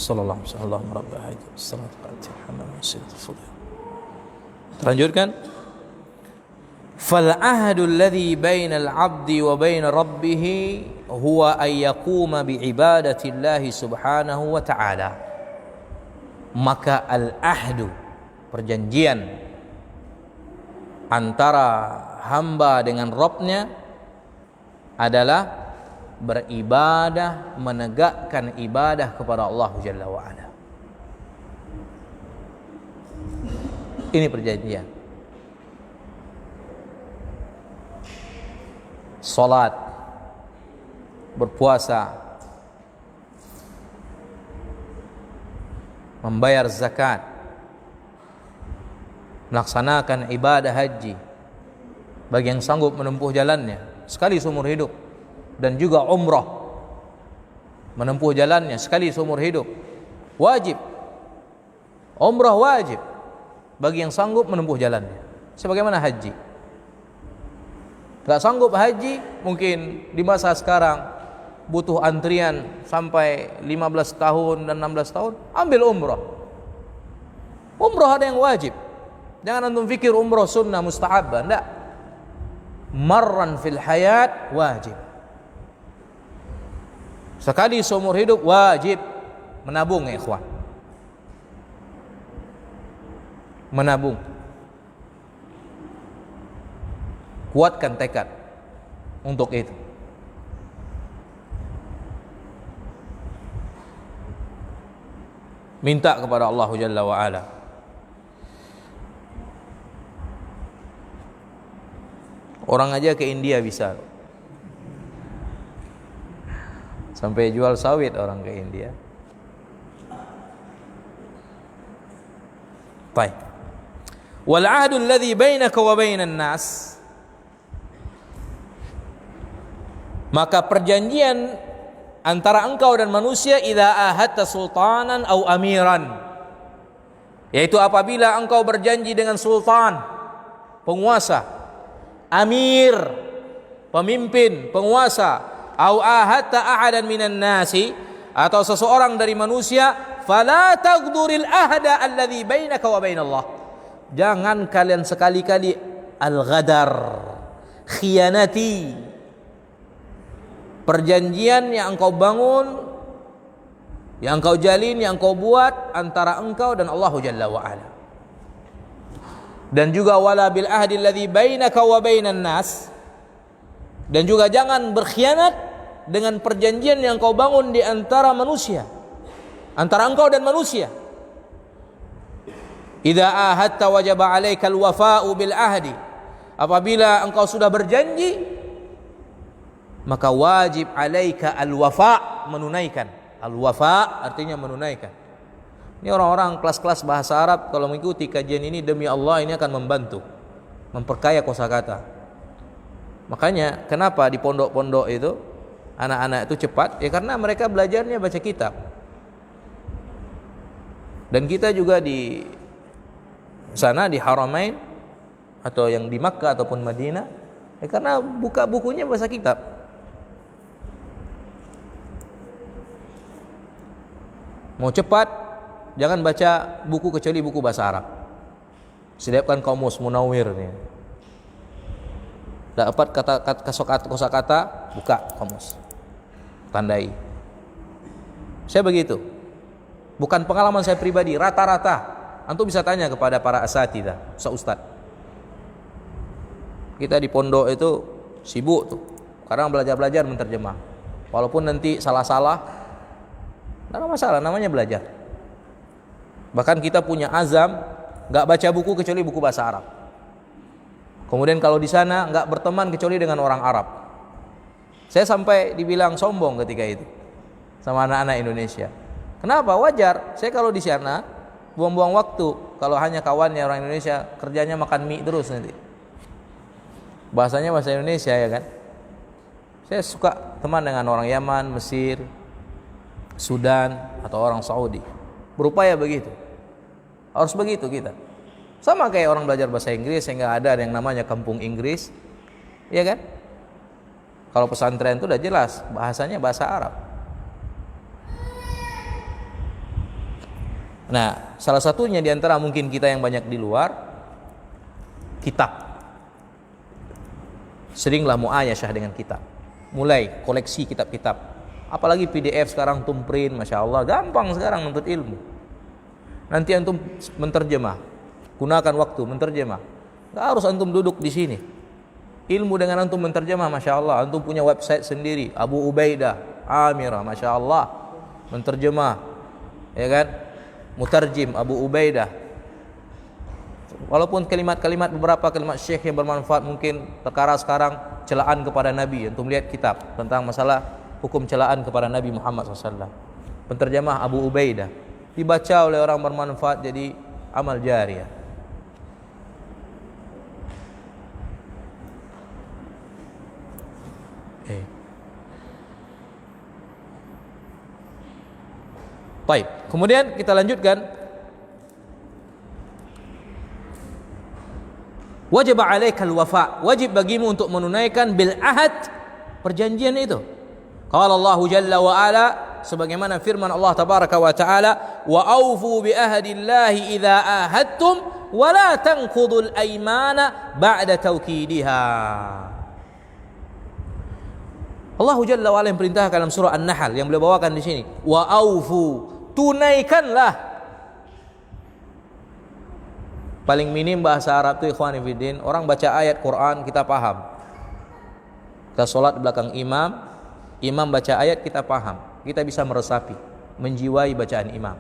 Sallallahu alaihi wasallam rabb haji salatu alaihi. Lanjutkan. Fal ahdu alladhi bainal 'abdi wa bain rabbih huwa ay yaquma bi ibadati Allah subhanahu wa ta'ala. Maka al ahdu, perjanjian antara hamba dengan Rabbnya adalah beribadah, menegakkan ibadah kepada Allah Jalla wa Ala. Ini perjanjian. Salat, berpuasa, membayar zakat, melaksanakan ibadah haji bagi yang sanggup menempuh jalannya sekali seumur hidup, dan juga umrah menempuh jalannya sekali seumur hidup, wajib. Umrah wajib bagi yang sanggup menempuh jalannya, sebagaimana haji. Gak sanggup haji, mungkin di masa sekarang butuh antrian sampai 15 tahun dan 16 tahun, ambil umrah. Umrah ada yang wajib. Jangan antum fikir umrah sunnah mustahabah, enggak. Marran fil hayat wajib. Sekali seumur hidup wajib menabung, ya ikhwan. Menabung. Kuatkan tekad untuk itu. Minta kepada Allah Jalla wa Ala. Orang aja ke India bisa. Sampai jual sawit orang ke India. Baik. Wal 'ahdu alladhi bainaka wa bainan nas, maka perjanjian antara engkau dan manusia, idza ahadta sultanan au amiran, yaitu apabila engkau berjanji dengan sultan, penguasa, amir, pemimpin, penguasa, au ahadta ahadan minan nasi, atau seseorang dari manusia, fala taghduril ahda alladhi bainaka wa bainallah, jangan kalian sekali-kali al-ghadar, khianati perjanjian yang engkau bangun, yang engkau jalin, yang engkau buat antara engkau dan Allah Jalla wa Ala. Dan juga wala bil ahdi alladhi bainaka wa bainan nas, dan juga jangan berkhianat dengan perjanjian yang engkau bangun di antara manusia, antara engkau dan manusia. Idza ahadta wajaba 'alaikal wafa'u bil ahdi, apabila engkau sudah berjanji, maka wajib alaika al-wafa, menunaikan. Al-wafa artinya menunaikan. Ini orang-orang kelas-kelas bahasa Arab kalau mengikuti kajian ini, demi Allah ini akan membantu memperkaya kosakata. Makanya kenapa di pondok-pondok itu anak-anak itu cepat? Ya karena mereka belajarnya baca kitab. Dan kita juga di sana di Haramain atau yang di Makkah ataupun Madinah, ya karena buka bukunya bahasa kitab. Mau cepat, jangan baca buku kecuali buku bahasa Arab. Siapkan kamus Munawwir nih. Dapat kosakata, buka kamus, tandai. Saya begitu. Bukan pengalaman saya pribadi, rata-rata. Antum bisa tanya kepada para asatidzah, ustaz. Kita di pondok itu sibuk tuh. Kadang belajar menterjemah. Walaupun nanti salah-salah, tidak masalah, namanya belajar. Bahkan kita punya azam nggak baca buku kecuali buku bahasa Arab. Kemudian kalau di sana nggak berteman kecuali dengan orang Arab. Saya sampai dibilang sombong ketika itu sama anak-anak Indonesia. Kenapa? Wajar. Saya kalau di sana buang-buang waktu. Kalau hanya kawannya orang Indonesia, kerjanya makan mie terus nanti. Bahasanya bahasa Indonesia, ya kan? Saya suka teman dengan orang Yaman, Mesir, Sudan, atau orang Saudi. Berupaya begitu. Harus begitu kita. Sama kayak orang belajar bahasa Inggris, sehingga ada yang namanya kampung Inggris, ya kan? Kalau pesantren itu udah jelas bahasanya bahasa Arab. Nah, salah satunya di antara mungkin kita yang banyak di luar, kitab. Seringlah muayashah dengan kitab. Mulai koleksi kitab-kitab. Apalagi PDF sekarang antum print, Masya Allah, gampang sekarang menuntut ilmu. Nanti antum menterjemah, gunakan waktu menterjemah. Gak harus antum duduk di sini. Ilmu dengan antum menterjemah, Masya Allah. Antum punya website sendiri, Abu Ubaidah Amirah, Masya Allah, menterjemah, ya kan? Mutarjim Abu Ubaidah. Walaupun kalimat-kalimat, beberapa kalimat syekh yang bermanfaat mungkin terkara sekarang celaan kepada Nabi. Antum lihat kitab tentang masalah hukum celaan kepada Nabi Muhammad SAW. Penterjemah Abu Ubaidah, dibaca oleh orang bermanfaat jadi amal jariyah. Baik, kemudian kita lanjutkan. Wajib alaikal wafa, wajib bagimu untuk menunaikan bil ahad, perjanjian itu. Qala Allah Jalla wa Ala, sebagaimana firman Allah Tabaraka wa Taala, wa aufu bi ahdillahi idza ahadtum wa la tanqudul aymana ba'da tawkidiha. Allah Jalla wa Ala perintahkan dalam surah An-Nahl yang beliau bawakan di sini, wa aufu, tunaikanlah. Paling minim bahasa Arab itu ikhwan fillah, orang baca ayat Quran kita paham. Kita sholat di belakang imam, imam baca ayat kita paham. Kita bisa meresapi, menjiwai bacaan imam.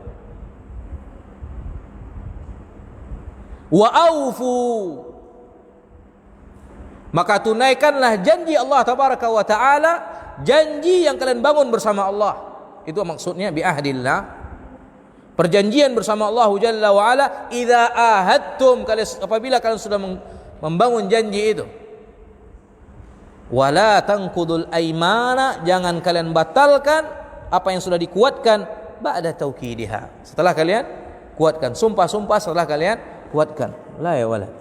Wa aufu, maka tunaikanlah janji Allah Tabaraka wa Ta'ala, janji yang kalian bangun bersama Allah. Itu maksudnya bi ahdillah, perjanjian bersama Allah Jalla wa Ala. Idza ahadtum, apabila kalian sudah membangun janji itu. Wala tanqudul aymana, jangan kalian batalkan apa yang sudah dikuatkan ba'da taukidiha, setelah kalian kuatkan. Sumpah-sumpah setelah kalian kuatkan. La ya walad.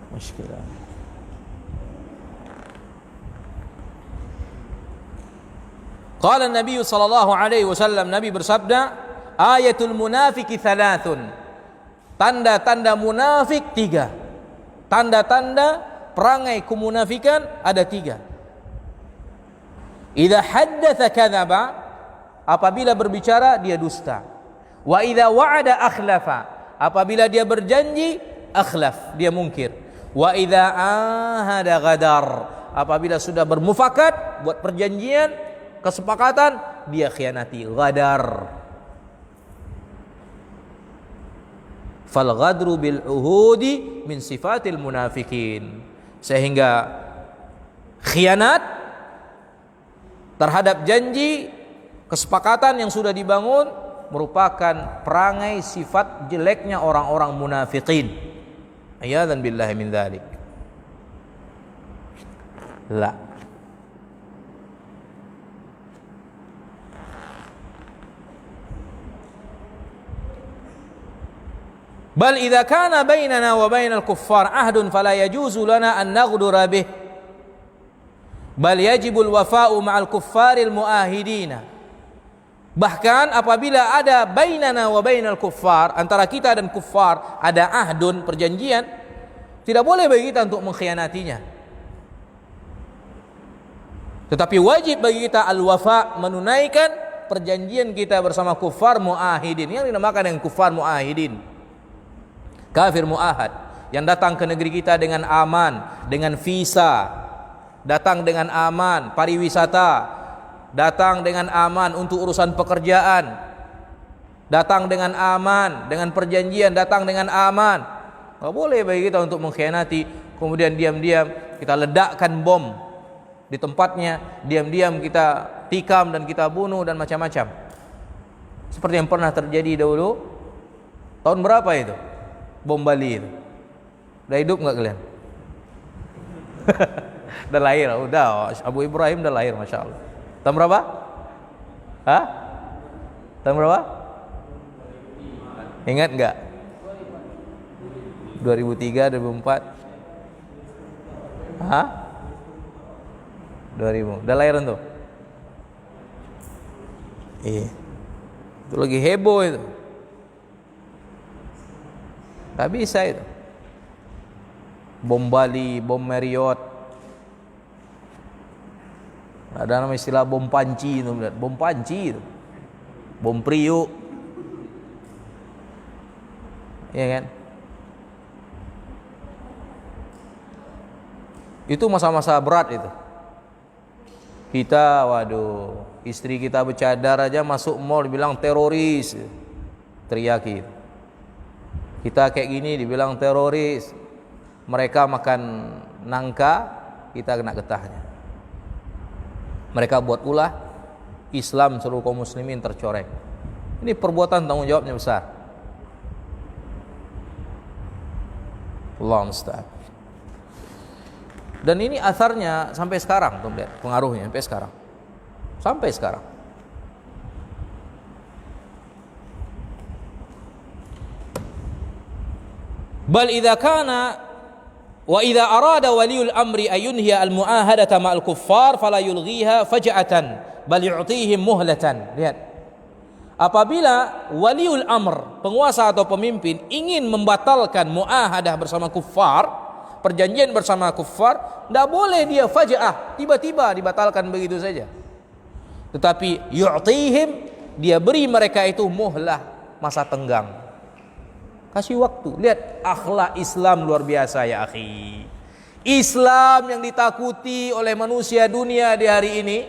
Muskilah. Qala Nabi sallallahu alaihi wasallam, Nabi bersabda, ayatul munafiki thalathun, tanda-tanda munafik 3. Tanda-tanda perangai kemunafikan ada 3. Idza haddatsa kadzaba, apabila berbicara dia dusta. Wa idza wa'ada akhlafa, apabila dia berjanji akhlaf, dia mungkir. Wa idza ahada ghadar, apabila sudah bermufakat, buat perjanjian, kesepakatan, dia khianati, ghadar. Fal ghadru bil uhudi min sifatil munafikin, sehingga khianat terhadap janji, kesepakatan yang sudah dibangun merupakan perangai sifat jeleknya orang-orang munafikin. A'yadzan billahi min dzalik. La. Bal idza kana bainana wa bainal kuffar ahdun fala yajuzu lana an naghdura bih. Bal yajibul wafa'u ma'al kuffaril muahidina. Bahkan apabila ada bainana wa bainal kuffar, antara kita dan kuffar ada ahdun, perjanjian, tidak boleh bagi kita untuk mengkhianatinya. Tetapi wajib bagi kita al-wafa, menunaikan perjanjian kita bersama kuffar muahidin, yang dinamakan dengan kuffar muahidin, kafir muahad, yang datang ke negeri kita dengan aman, dengan visa, datang dengan aman, pariwisata, datang dengan aman untuk urusan pekerjaan, datang dengan aman, dengan perjanjian, datang dengan aman. Tidak boleh bagi kita untuk mengkhianati, kemudian diam-diam kita ledakkan bom di tempatnya, diam-diam kita tikam dan kita bunuh dan macam-macam. Seperti yang pernah terjadi dahulu. Tahun berapa itu? Bom Bali itu. Udah hidup nggak kalian? Udah lahir, udah. Abu Ibrahim udah lahir, masya Allah. Tahun berapa? Hah? Tahun berapa? Ingat nggak? 2003, 2004? Hah? 2000. Udah lahir tuh? Iya. Itu lagi heboh itu. Tak bisa itu. Bom Bali, bom Marriott. Ada nama istilah bom panci itu, bom panci itu. Bom Priuk. Iya kan? Itu masa-masa berat itu. Kita, waduh, istri kita bercadar aja masuk mall dibilang teroris, teriaki. Kita kayak gini dibilang teroris. Mereka makan nangka, kita kena getahnya. Mereka buat ulah, Islam seluruh kaum muslimin tercoreng. Ini perbuatan tanggung jawabnya besar. Allah musta'an. Dan ini asarnya sampai sekarang, tuh lihat pengaruhnya sampai sekarang. Sampai sekarang. Bal idza kana wa idza arada waliul amri ayunhiya al muahadata ma'al kuffar fala yulghiha faj'atan bal yu'tihim muhlatan. Lihat. Apabila waliul amr, penguasa atau pemimpin ingin membatalkan muahadah bersama kuffar, perjanjian bersama kuffar, tidak boleh dia faja'ah, tiba-tiba dibatalkan begitu saja. Tetapi yu'tihim, dia beri mereka itu muhlah, masa tenggang. Kasih waktu. Lihat akhlak Islam luar biasa ya akhi. Islam yang ditakuti oleh manusia dunia di hari ini,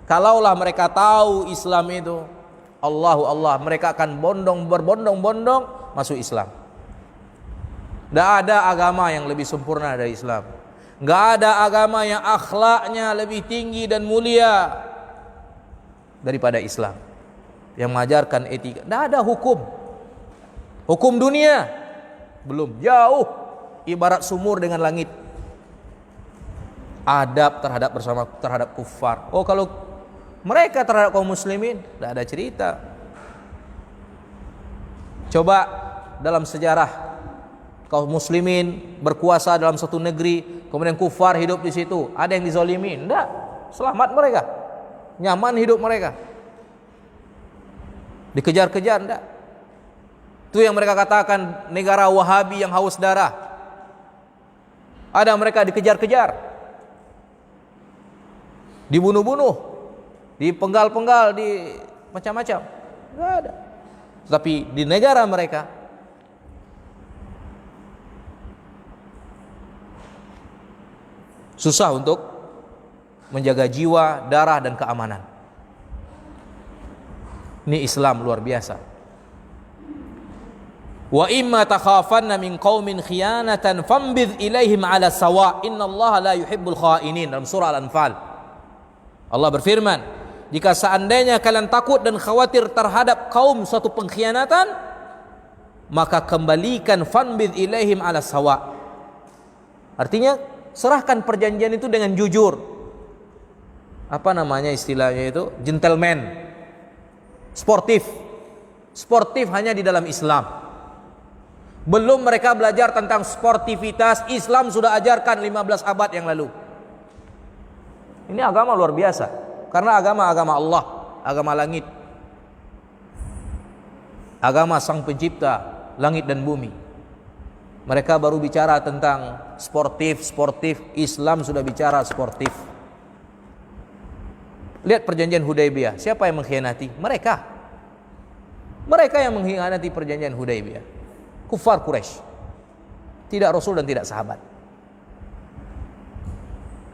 kalaulah mereka tahu Islam itu Allah, mereka akan berbondong-bondong masuk Islam. Tidak ada agama yang lebih sempurna dari Islam. Tidak ada agama yang akhlaknya lebih tinggi dan mulia daripada Islam, yang mengajarkan etika. Tidak ada hukum dunia belum, jauh, ibarat sumur dengan langit. Adab terhadap kufar. Oh, kalau mereka terhadap kaum muslimin tidak ada cerita. Coba dalam sejarah kaum muslimin berkuasa dalam satu negeri, kemudian kufar hidup di situ, ada yang dizalimi? Tidak, selamat mereka, nyaman hidup mereka. Dikejar-kejar? Tidak. Itu yang mereka katakan negara Wahabi yang haus darah. Ada mereka dikejar-kejar, dibunuh-bunuh, dipenggal-penggal, di macam-macam. Tidak ada. Tapi di negara mereka susah untuk menjaga jiwa, darah dan keamanan. Ini Islam luar biasa. Wa imma takhafanna min qaumin khiyanatan fambidh ilaihim ala sawa innallaha la yuhibbul khainin, dalam surah Al-Anfal. Allah berfirman, jika seandainya kalian takut dan khawatir terhadap kaum suatu pengkhianatan, maka kembalikan fambidh ilaihim ala sawa. Artinya serahkan perjanjian itu dengan jujur. Apa namanya istilahnya itu? Gentleman. Sportif hanya di dalam Islam. Belum mereka belajar tentang sportivitas, Islam sudah ajarkan 15 abad yang lalu. Ini agama luar biasa. Karena agama Allah, agama langit. Agama Sang Pencipta langit dan bumi. Mereka baru bicara tentang sportif, Islam sudah bicara sportif. Lihat perjanjian Hudaybiyah, siapa yang mengkhianati? Mereka yang mengkhianati perjanjian Hudaybiyah. Kufar Quraisy, tidak Rasul dan tidak sahabat.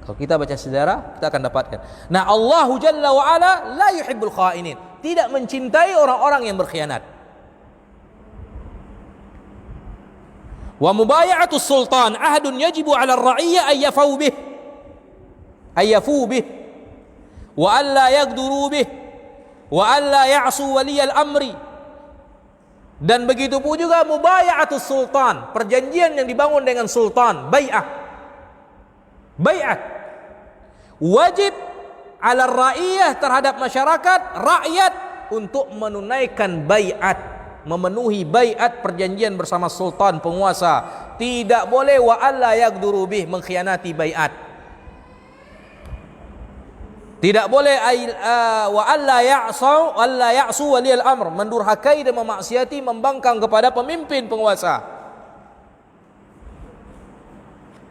Kalau kita baca sejarah, kita akan dapatkan. Nah, Allahu Jalla wa Ala la yuhibbul khainin, tidak mencintai orang-orang yang berkhianat. Wa mubaya'atus sultan ahdun yajibu 'ala ar-ra'iyya ayyafu bih wa alla yaghduru bih wa alla ya'su waliyal amri. Dan begitu pun juga mubaya'atus sultan, perjanjian yang dibangun dengan sultan, bai'at. Wajib 'ala ar-ra'iyah, terhadap masyarakat, rakyat, untuk menunaikan bai'at, memenuhi bai'at perjanjian bersama sultan, penguasa. Tidak boleh wa alla yaghduru bih, mengkhianati bai'at. Tidak boleh wa alla ya'su waliyal amr, mendurhakai dan memaksiati, membangkang kepada pemimpin penguasa.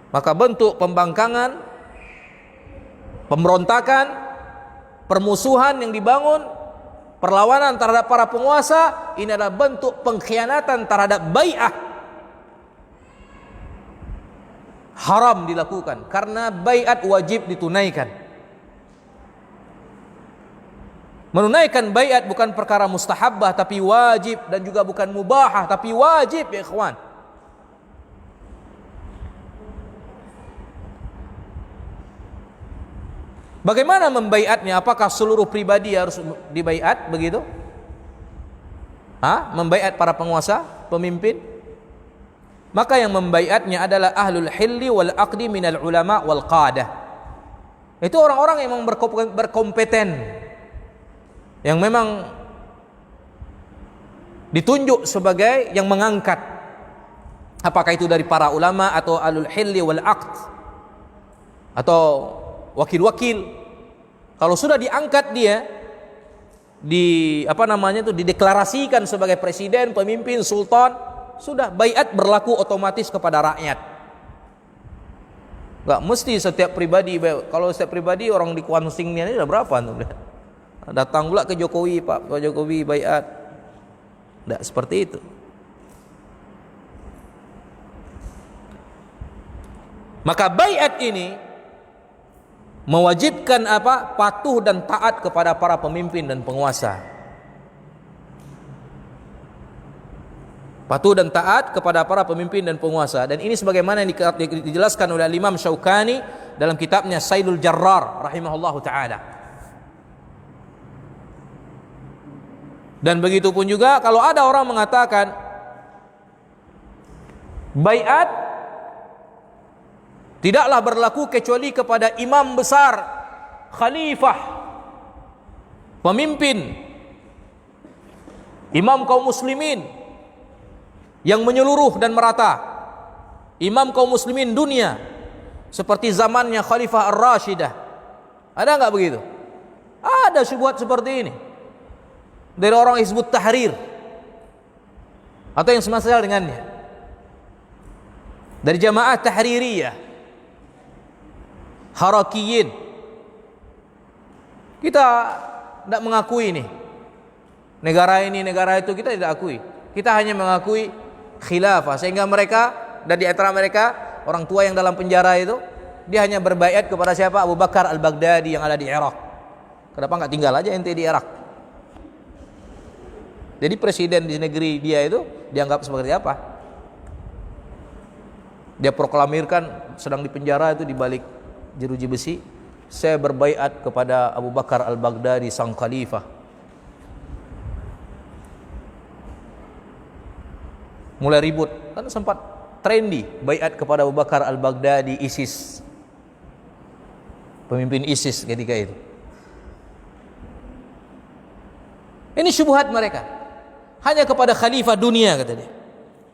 Maka bentuk pembangkangan, pemberontakan, permusuhan yang dibangun, perlawanan terhadap para penguasa, ini adalah bentuk pengkhianatan terhadap bai'ah. Haram dilakukan karena bai'at wajib ditunaikan. Menunaikan bai'at bukan perkara mustahabbah tapi wajib, dan juga bukan mubahah tapi wajib ya ikhwan. Bagaimana membaiatnya? Apakah seluruh pribadi harus dibaiat begitu? Membaiat para penguasa, pemimpin? Maka yang membaiatnya adalah ahlul hilli wal aqdi minal ulama wal qadah. Itu orang-orang yang memang berkompeten, yang memang ditunjuk sebagai yang mengangkat. Apakah itu dari para ulama atau ahlul hilli wal aqd atau wakil-wakil. Kalau sudah diangkat dia, dideklarasikan sebagai presiden, pemimpin, sultan, sudah baiat berlaku otomatis kepada rakyat. Enggak mesti setiap pribadi. Kalau setiap pribadi orang di Kuansingnya ini sudah berapa tuh? Datang pula ke Jokowi, Pak Jokowi baiat. Enggak seperti itu. Maka baiat ini mewajibkan apa? Patuh dan taat kepada para pemimpin dan penguasa. Patuh dan taat kepada para pemimpin dan penguasa. Dan ini sebagaimana yang dijelaskan oleh Imam Syaukani dalam kitabnya Sailul Jarrar rahimahullahu taala. Dan begitu pun juga kalau ada orang mengatakan baiat tidaklah berlaku kecuali kepada imam besar, khalifah, pemimpin, imam kaum muslimin yang menyeluruh dan merata, imam kaum muslimin dunia seperti zamannya Khalifah Ar-Rashidah. Ada enggak begitu? Ada syubhat seperti ini dari orang Hizbut Tahrir atau yang semisal dengannya, dari jamaah Tahririyah, Harakiyin. Kita tidak mengakui ini. Negara ini, negara itu kita tidak akui. Kita hanya mengakui khilafah. Sehingga mereka, dan di antara mereka orang tua yang dalam penjara itu, dia hanya berbaiat kepada siapa? Abu Bakar Al-Baghdadi yang ada di Irak. Kenapa enggak tinggal aja ente di Irak? Jadi presiden di negeri dia itu dianggap seperti apa? Dia proklamirkan sedang di penjara itu di balik jeruji besi, saya berbaiat kepada Abu Bakar Al-Baghdadi sang khalifah. Mulai ribut, kan sempat trendy baiat kepada Abu Bakar Al-Baghdadi ISIS, pemimpin ISIS ketika itu. Ini syubhat mereka, hanya kepada khalifah dunia kata dia.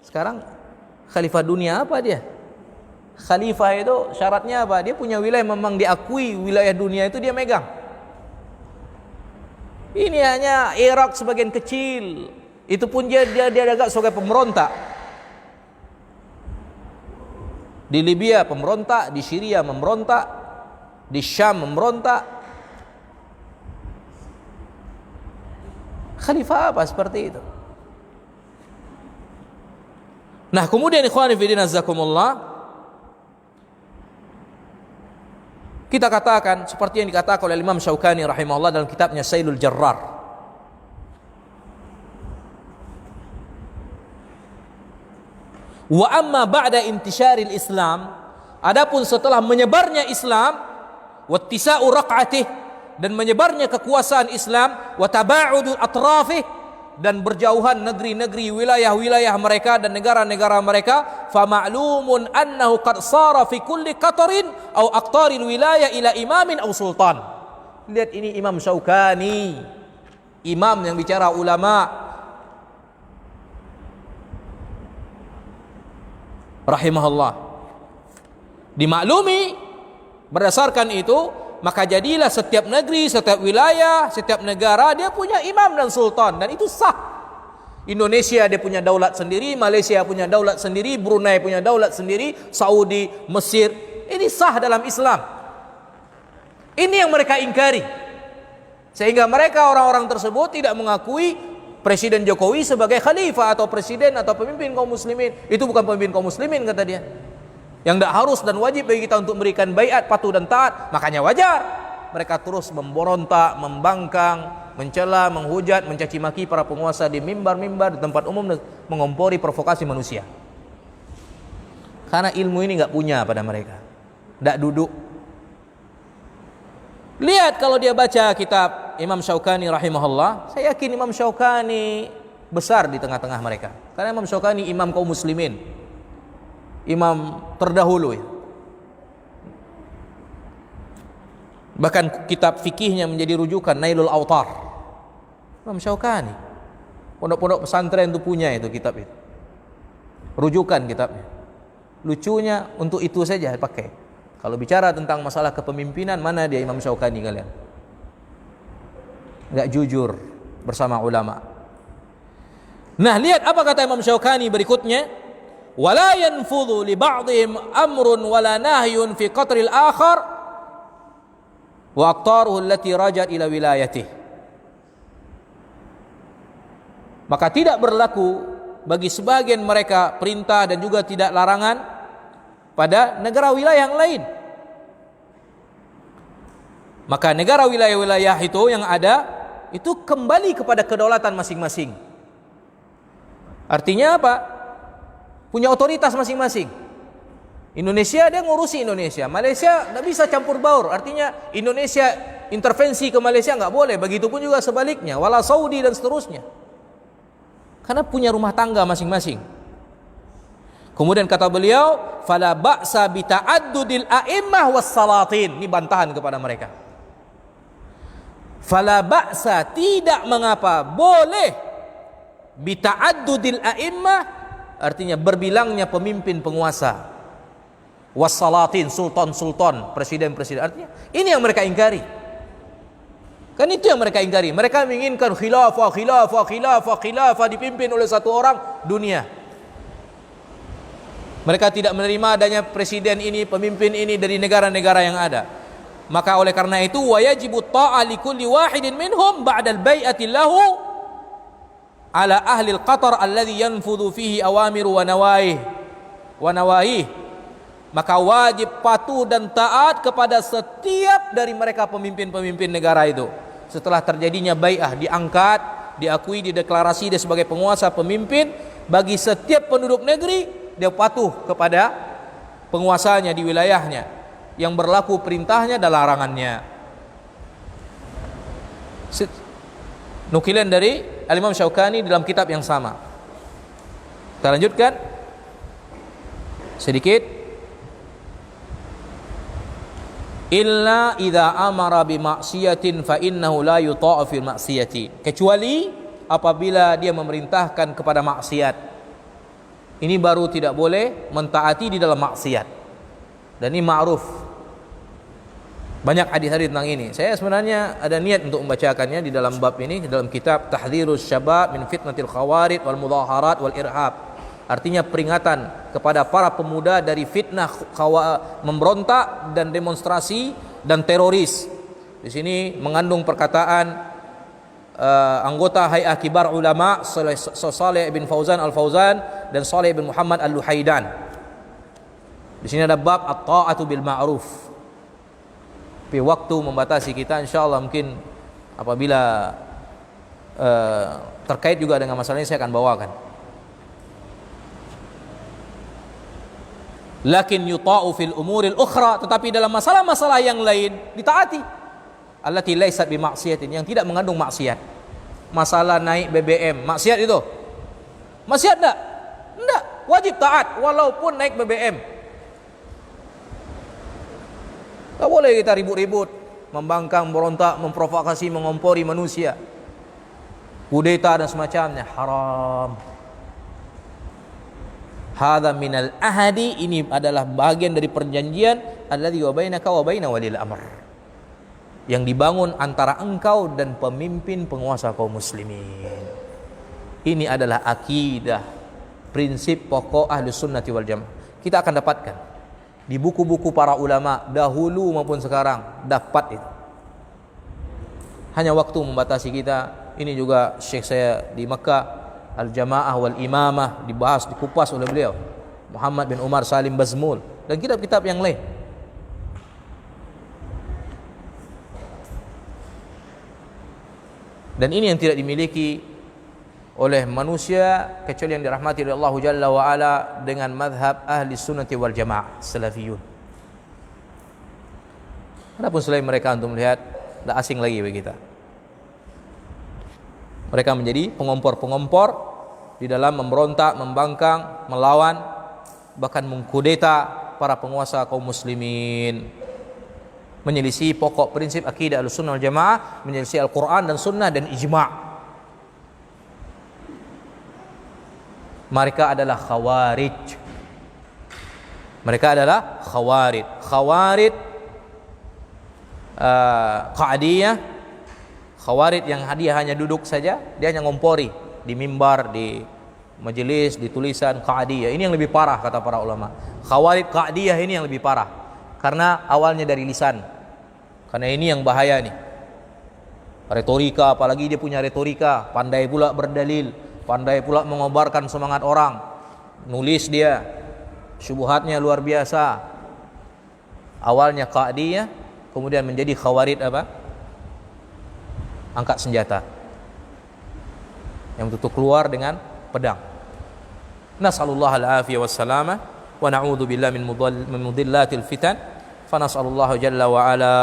Sekarang khalifah dunia apa dia? Khalifah itu syaratnya apa? Dia punya wilayah memang diakui, wilayah dunia itu dia megang. Ini hanya Irak sebagian kecil. Itu pun dia agak sebagai pemberontak. Di Libya pemberontak, di Syria memberontak, di Syam memberontak. Khalifah apa seperti itu? Nah, kemudian ikhwani fillah azakumullah, kita katakan seperti yang dikatakan oleh Imam Syaukani rahimahullah dalam kitabnya Sailul Jarrar. Wa amma ba'da intisyaril Islam, adapun setelah menyebarnya Islam, wattisa'u raq'atih, dan menyebarnya kekuasaan Islam, wa taba'udu atrafih, dan berjauhan negeri-negeri, wilayah-wilayah mereka dan negara-negara mereka, fa ma'lumun annahu qad sara fi kulli qatarin aw aqtaril wilayah ila imamin aw sultan. Lihat ini Imam Syaukani, imam yang bicara ulama rahimahullah. Dimaklumi berdasarkan itu, Maka jadilah setiap negeri, setiap wilayah, setiap negara dia punya imam dan sultan, dan itu sah. Indonesia dia punya daulat sendiri, Malaysia punya daulat sendiri, Brunei punya daulat sendiri, Saudi, Mesir. Ini sah dalam Islam. Ini yang mereka ingkari. Sehingga mereka orang-orang tersebut tidak mengakui Presiden Jokowi sebagai khalifah atau presiden atau pemimpin kaum muslimin. Itu bukan pemimpin kaum muslimin, kata dia. Yang tidak harus dan wajib bagi kita untuk memberikan baiat, patuh dan taat. Makanya wajar mereka terus memberontak, membangkang, mencela, menghujat, mencaci maki para penguasa di mimbar-mimbar, di tempat umum, dan mengompori provokasi manusia. Karena ilmu ini nggak punya pada mereka, nggak duduk. Lihat kalau dia baca kitab Imam Syaukani rahimahullah, saya yakin Imam Syaukani besar di tengah-tengah mereka. Karena Imam Syaukani imam kaum muslimin, imam terdahulu ya. Bahkan kitab fikihnya menjadi rujukan, Nailul Autar, Imam Syaukani. Pondok-pondok pesantren itu punya itu kitab itu, rujukan kitabnya. Lucunya untuk itu saja pakai. Kalau bicara tentang masalah kepemimpinan, mana dia Imam Syaukani kalian? Enggak jujur bersama ulama. Nah, lihat apa kata Imam Syaukani berikutnya. Wala yanfudhu li ba'dihim amrun wala nahyun fi qatril akhar wa aqtaruhu allati rajat ila wilayatih. Maka tidak berlaku bagi sebagian mereka perintah dan juga tidak larangan pada negara wilayah yang lain. Maka negara wilayah-wilayah itu yang ada itu kembali kepada kedaulatan masing-masing. Artinya apa? Punya otoritas masing-masing. Indonesia dia ngurusi Indonesia, Malaysia nggak bisa campur baur. Artinya Indonesia intervensi ke Malaysia nggak boleh. Begitupun juga sebaliknya, wala Saudi dan seterusnya. Karena punya rumah tangga masing-masing. Kemudian kata beliau, fala ba'sa bi ta'addudil a'immah was salatin. Ini bantahan kepada mereka. Fala ba'sa, tidak mengapa, boleh bi ta'addudil a'immah, artinya berbilangnya pemimpin penguasa, was salatin, sultan-sultan, presiden-presiden. Artinya ini yang mereka ingkari. Kan itu yang mereka ingkari. Mereka menginginkan khilafah dipimpin oleh satu orang dunia. Mereka tidak menerima adanya presiden ini, pemimpin ini dari negara-negara yang ada. Maka oleh karena itu, wa yajibu ta'ah li kulli wahidin minhum ba'da al-bai'ati lahu ala ahli al-qatar alladhi yanfudhu fihi awamiru wa nawahih. Maka wajib patuh dan taat kepada setiap dari mereka pemimpin-pemimpin negara itu. Setelah terjadinya bai'ah, diangkat, diakui, dideklarasi dia sebagai penguasa, pemimpin, bagi setiap penduduk negeri dia patuh kepada penguasanya di wilayahnya, yang berlaku perintahnya dan larangannya. Nukilan dari Al-Imam Syaukani dalam kitab yang sama. Kita lanjutkan sedikit. Illa idza amara bi ma'siyatin fa innahu la yuta'u fil ma'siyati. Kecuali apabila dia memerintahkan kepada maksiat. Ini baru tidak boleh mentaati di dalam maksiat. Dan ini ma'ruf. Banyak hadis-hadis tentang ini. Saya sebenarnya ada niat untuk membacakannya di dalam bab ini, di dalam kitab Tahdhirus Syabab min Fitnatil Khawarij wal Mudhaharat wal Irhab. Artinya peringatan kepada para pemuda dari fitnah memberontak dan demonstrasi dan teroris. Di sini mengandung perkataan anggota Hay'ah Kibar Ulama Saleh bin Fauzan Al-Fauzan dan Saleh bin Muhammad Al-Luhaidan. Di sini ada bab at-ta'atu bil ma'ruf. Tapi waktu membatasi kita, insyaallah mungkin apabila terkait juga dengan masalah ini saya akan bawakan. Lakin yuta'u fil umuril ukhra, tetapi dalam masalah-masalah yang lain ditaati. Allati laysat bi maksiatin, yang tidak mengandung maksiat. Masalah naik BBM, maksiat itu? Maksiat enggak? Enggak, wajib taat walaupun naik BBM. Tak boleh kita ribut-ribut, membangkang, berontak, memprovokasi, mengompori manusia, kudeta dan semacamnya, haram. Hadza minal ahadi, ini adalah bagian dari perjanjian alladzi wa bainaka wa baina walil amr. yang dibangun antara engkau dan pemimpin penguasa kaum muslimin. Ini adalah akidah, prinsip pokok Ahlus Sunnati wal Jamaah. Kita akan dapatkan di buku-buku para ulama dahulu maupun sekarang, dapat itu. Hanya waktu membatasi kita. Ini juga syekh saya di Mekah, Al-Jamaah wal Imamah, dibahas, dikupas oleh beliau, Muhammad bin Umar Salim Bazmul, dan kitab-kitab yang lain. Dan ini yang tidak dimiliki oleh manusia kecuali yang dirahmati oleh Allah Jalla wa Ala dengan madhab ahli sunnati wal jamaah salafiyun. Adapun selain mereka, antum melihat tidak asing lagi bagi kita. Mereka menjadi pengompor-pengompor di dalam memberontak, membangkang, melawan, bahkan mengkudeta para penguasa kaum muslimin, menyelisih pokok prinsip akidah Ahlussunnah wal Jamaah, menyelisih Al-Quran dan Sunnah dan ijma'. Mereka adalah khawarij. Mereka adalah khawarij. Khawarij Qa'diyah, khawarij yang dia hanya duduk saja, dia hanya ngompori di mimbar, di majelis, di tulisan Qa'diyah. Ini yang lebih parah kata para ulama. Khawarij Qa'diyah ini yang lebih parah karena awalnya dari lisan. Karena ini yang bahaya nih. Retorika, apalagi dia punya retorika, pandai pula berdalil, pandai pula mengobarkan semangat orang. Nulis dia, syubhatnya luar biasa. Awalnya Qa'diyah, kemudian menjadi khawarij apa? Angkat senjata, yang betul keluar dengan pedang. Nas'alullah al-afiyah wassalamah wa na'udzu billahi min mudillatil fitan. Fa nas'alullah jalla wa ala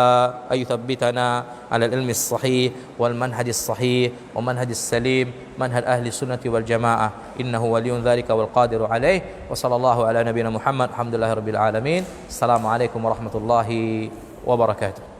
ay yuthabbitana 'ala al-ilmi as-sahih wal manhajis sahih wa manhajis salim, manhaj ahli sunnati wal jamaah. Innahu waliyyun dzalika wal qadiru 'alaih. Wa sallallahu ala nabiyyina Muhammad. Alhamdulillahirabbil alamin. Assalamualaikum warahmatullahi wabarakatuh.